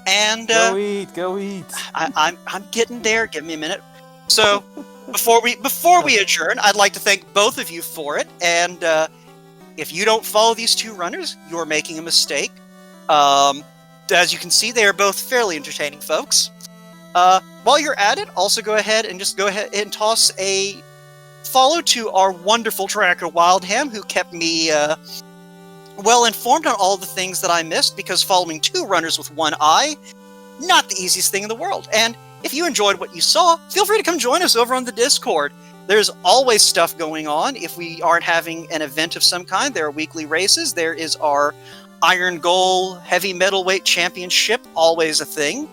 And go eat. I'm getting there. Give me a minute. So before we adjourn, I'd like to thank both of you for it. And if you don't follow these two runners, you're making a mistake. As you can see, they are both fairly entertaining folks. While you're at it, also go ahead and toss a follow to our wonderful tracker Wildham, who kept me well informed on all the things that I missed, because following two runners with one eye, not the easiest thing in the world. And if you enjoyed what you saw, feel free to come join us over on the Discord. There's always stuff going on. If we aren't having an event of some kind, there are weekly races. There is our Iron Goal Heavy Metalweight Championship, always a thing.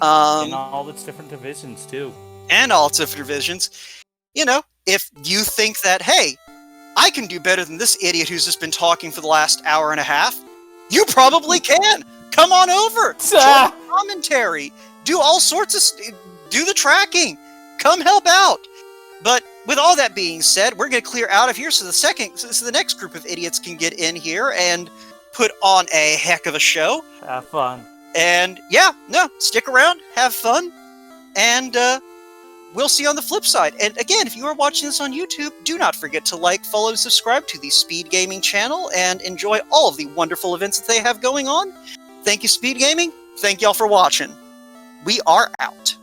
And all its different divisions, too. And all its different divisions. If you think that, hey, I can do better than this idiot who's just been talking for the last hour and a half, you probably can! Come on over! Join commentary! Do all sorts of... do the tracking! Come help out! But with all that being said, we're going to clear out of here so the next group of idiots can get in here and put on a heck of a show. Have fun. And stick around, have fun, and we'll see you on the flip side. And again, if you are watching this on YouTube, do not forget to like, follow, and subscribe to the Speed Gaming channel and enjoy all of the wonderful events that they have going on. Thank you, Speed Gaming. thank y'all for watching. We are out.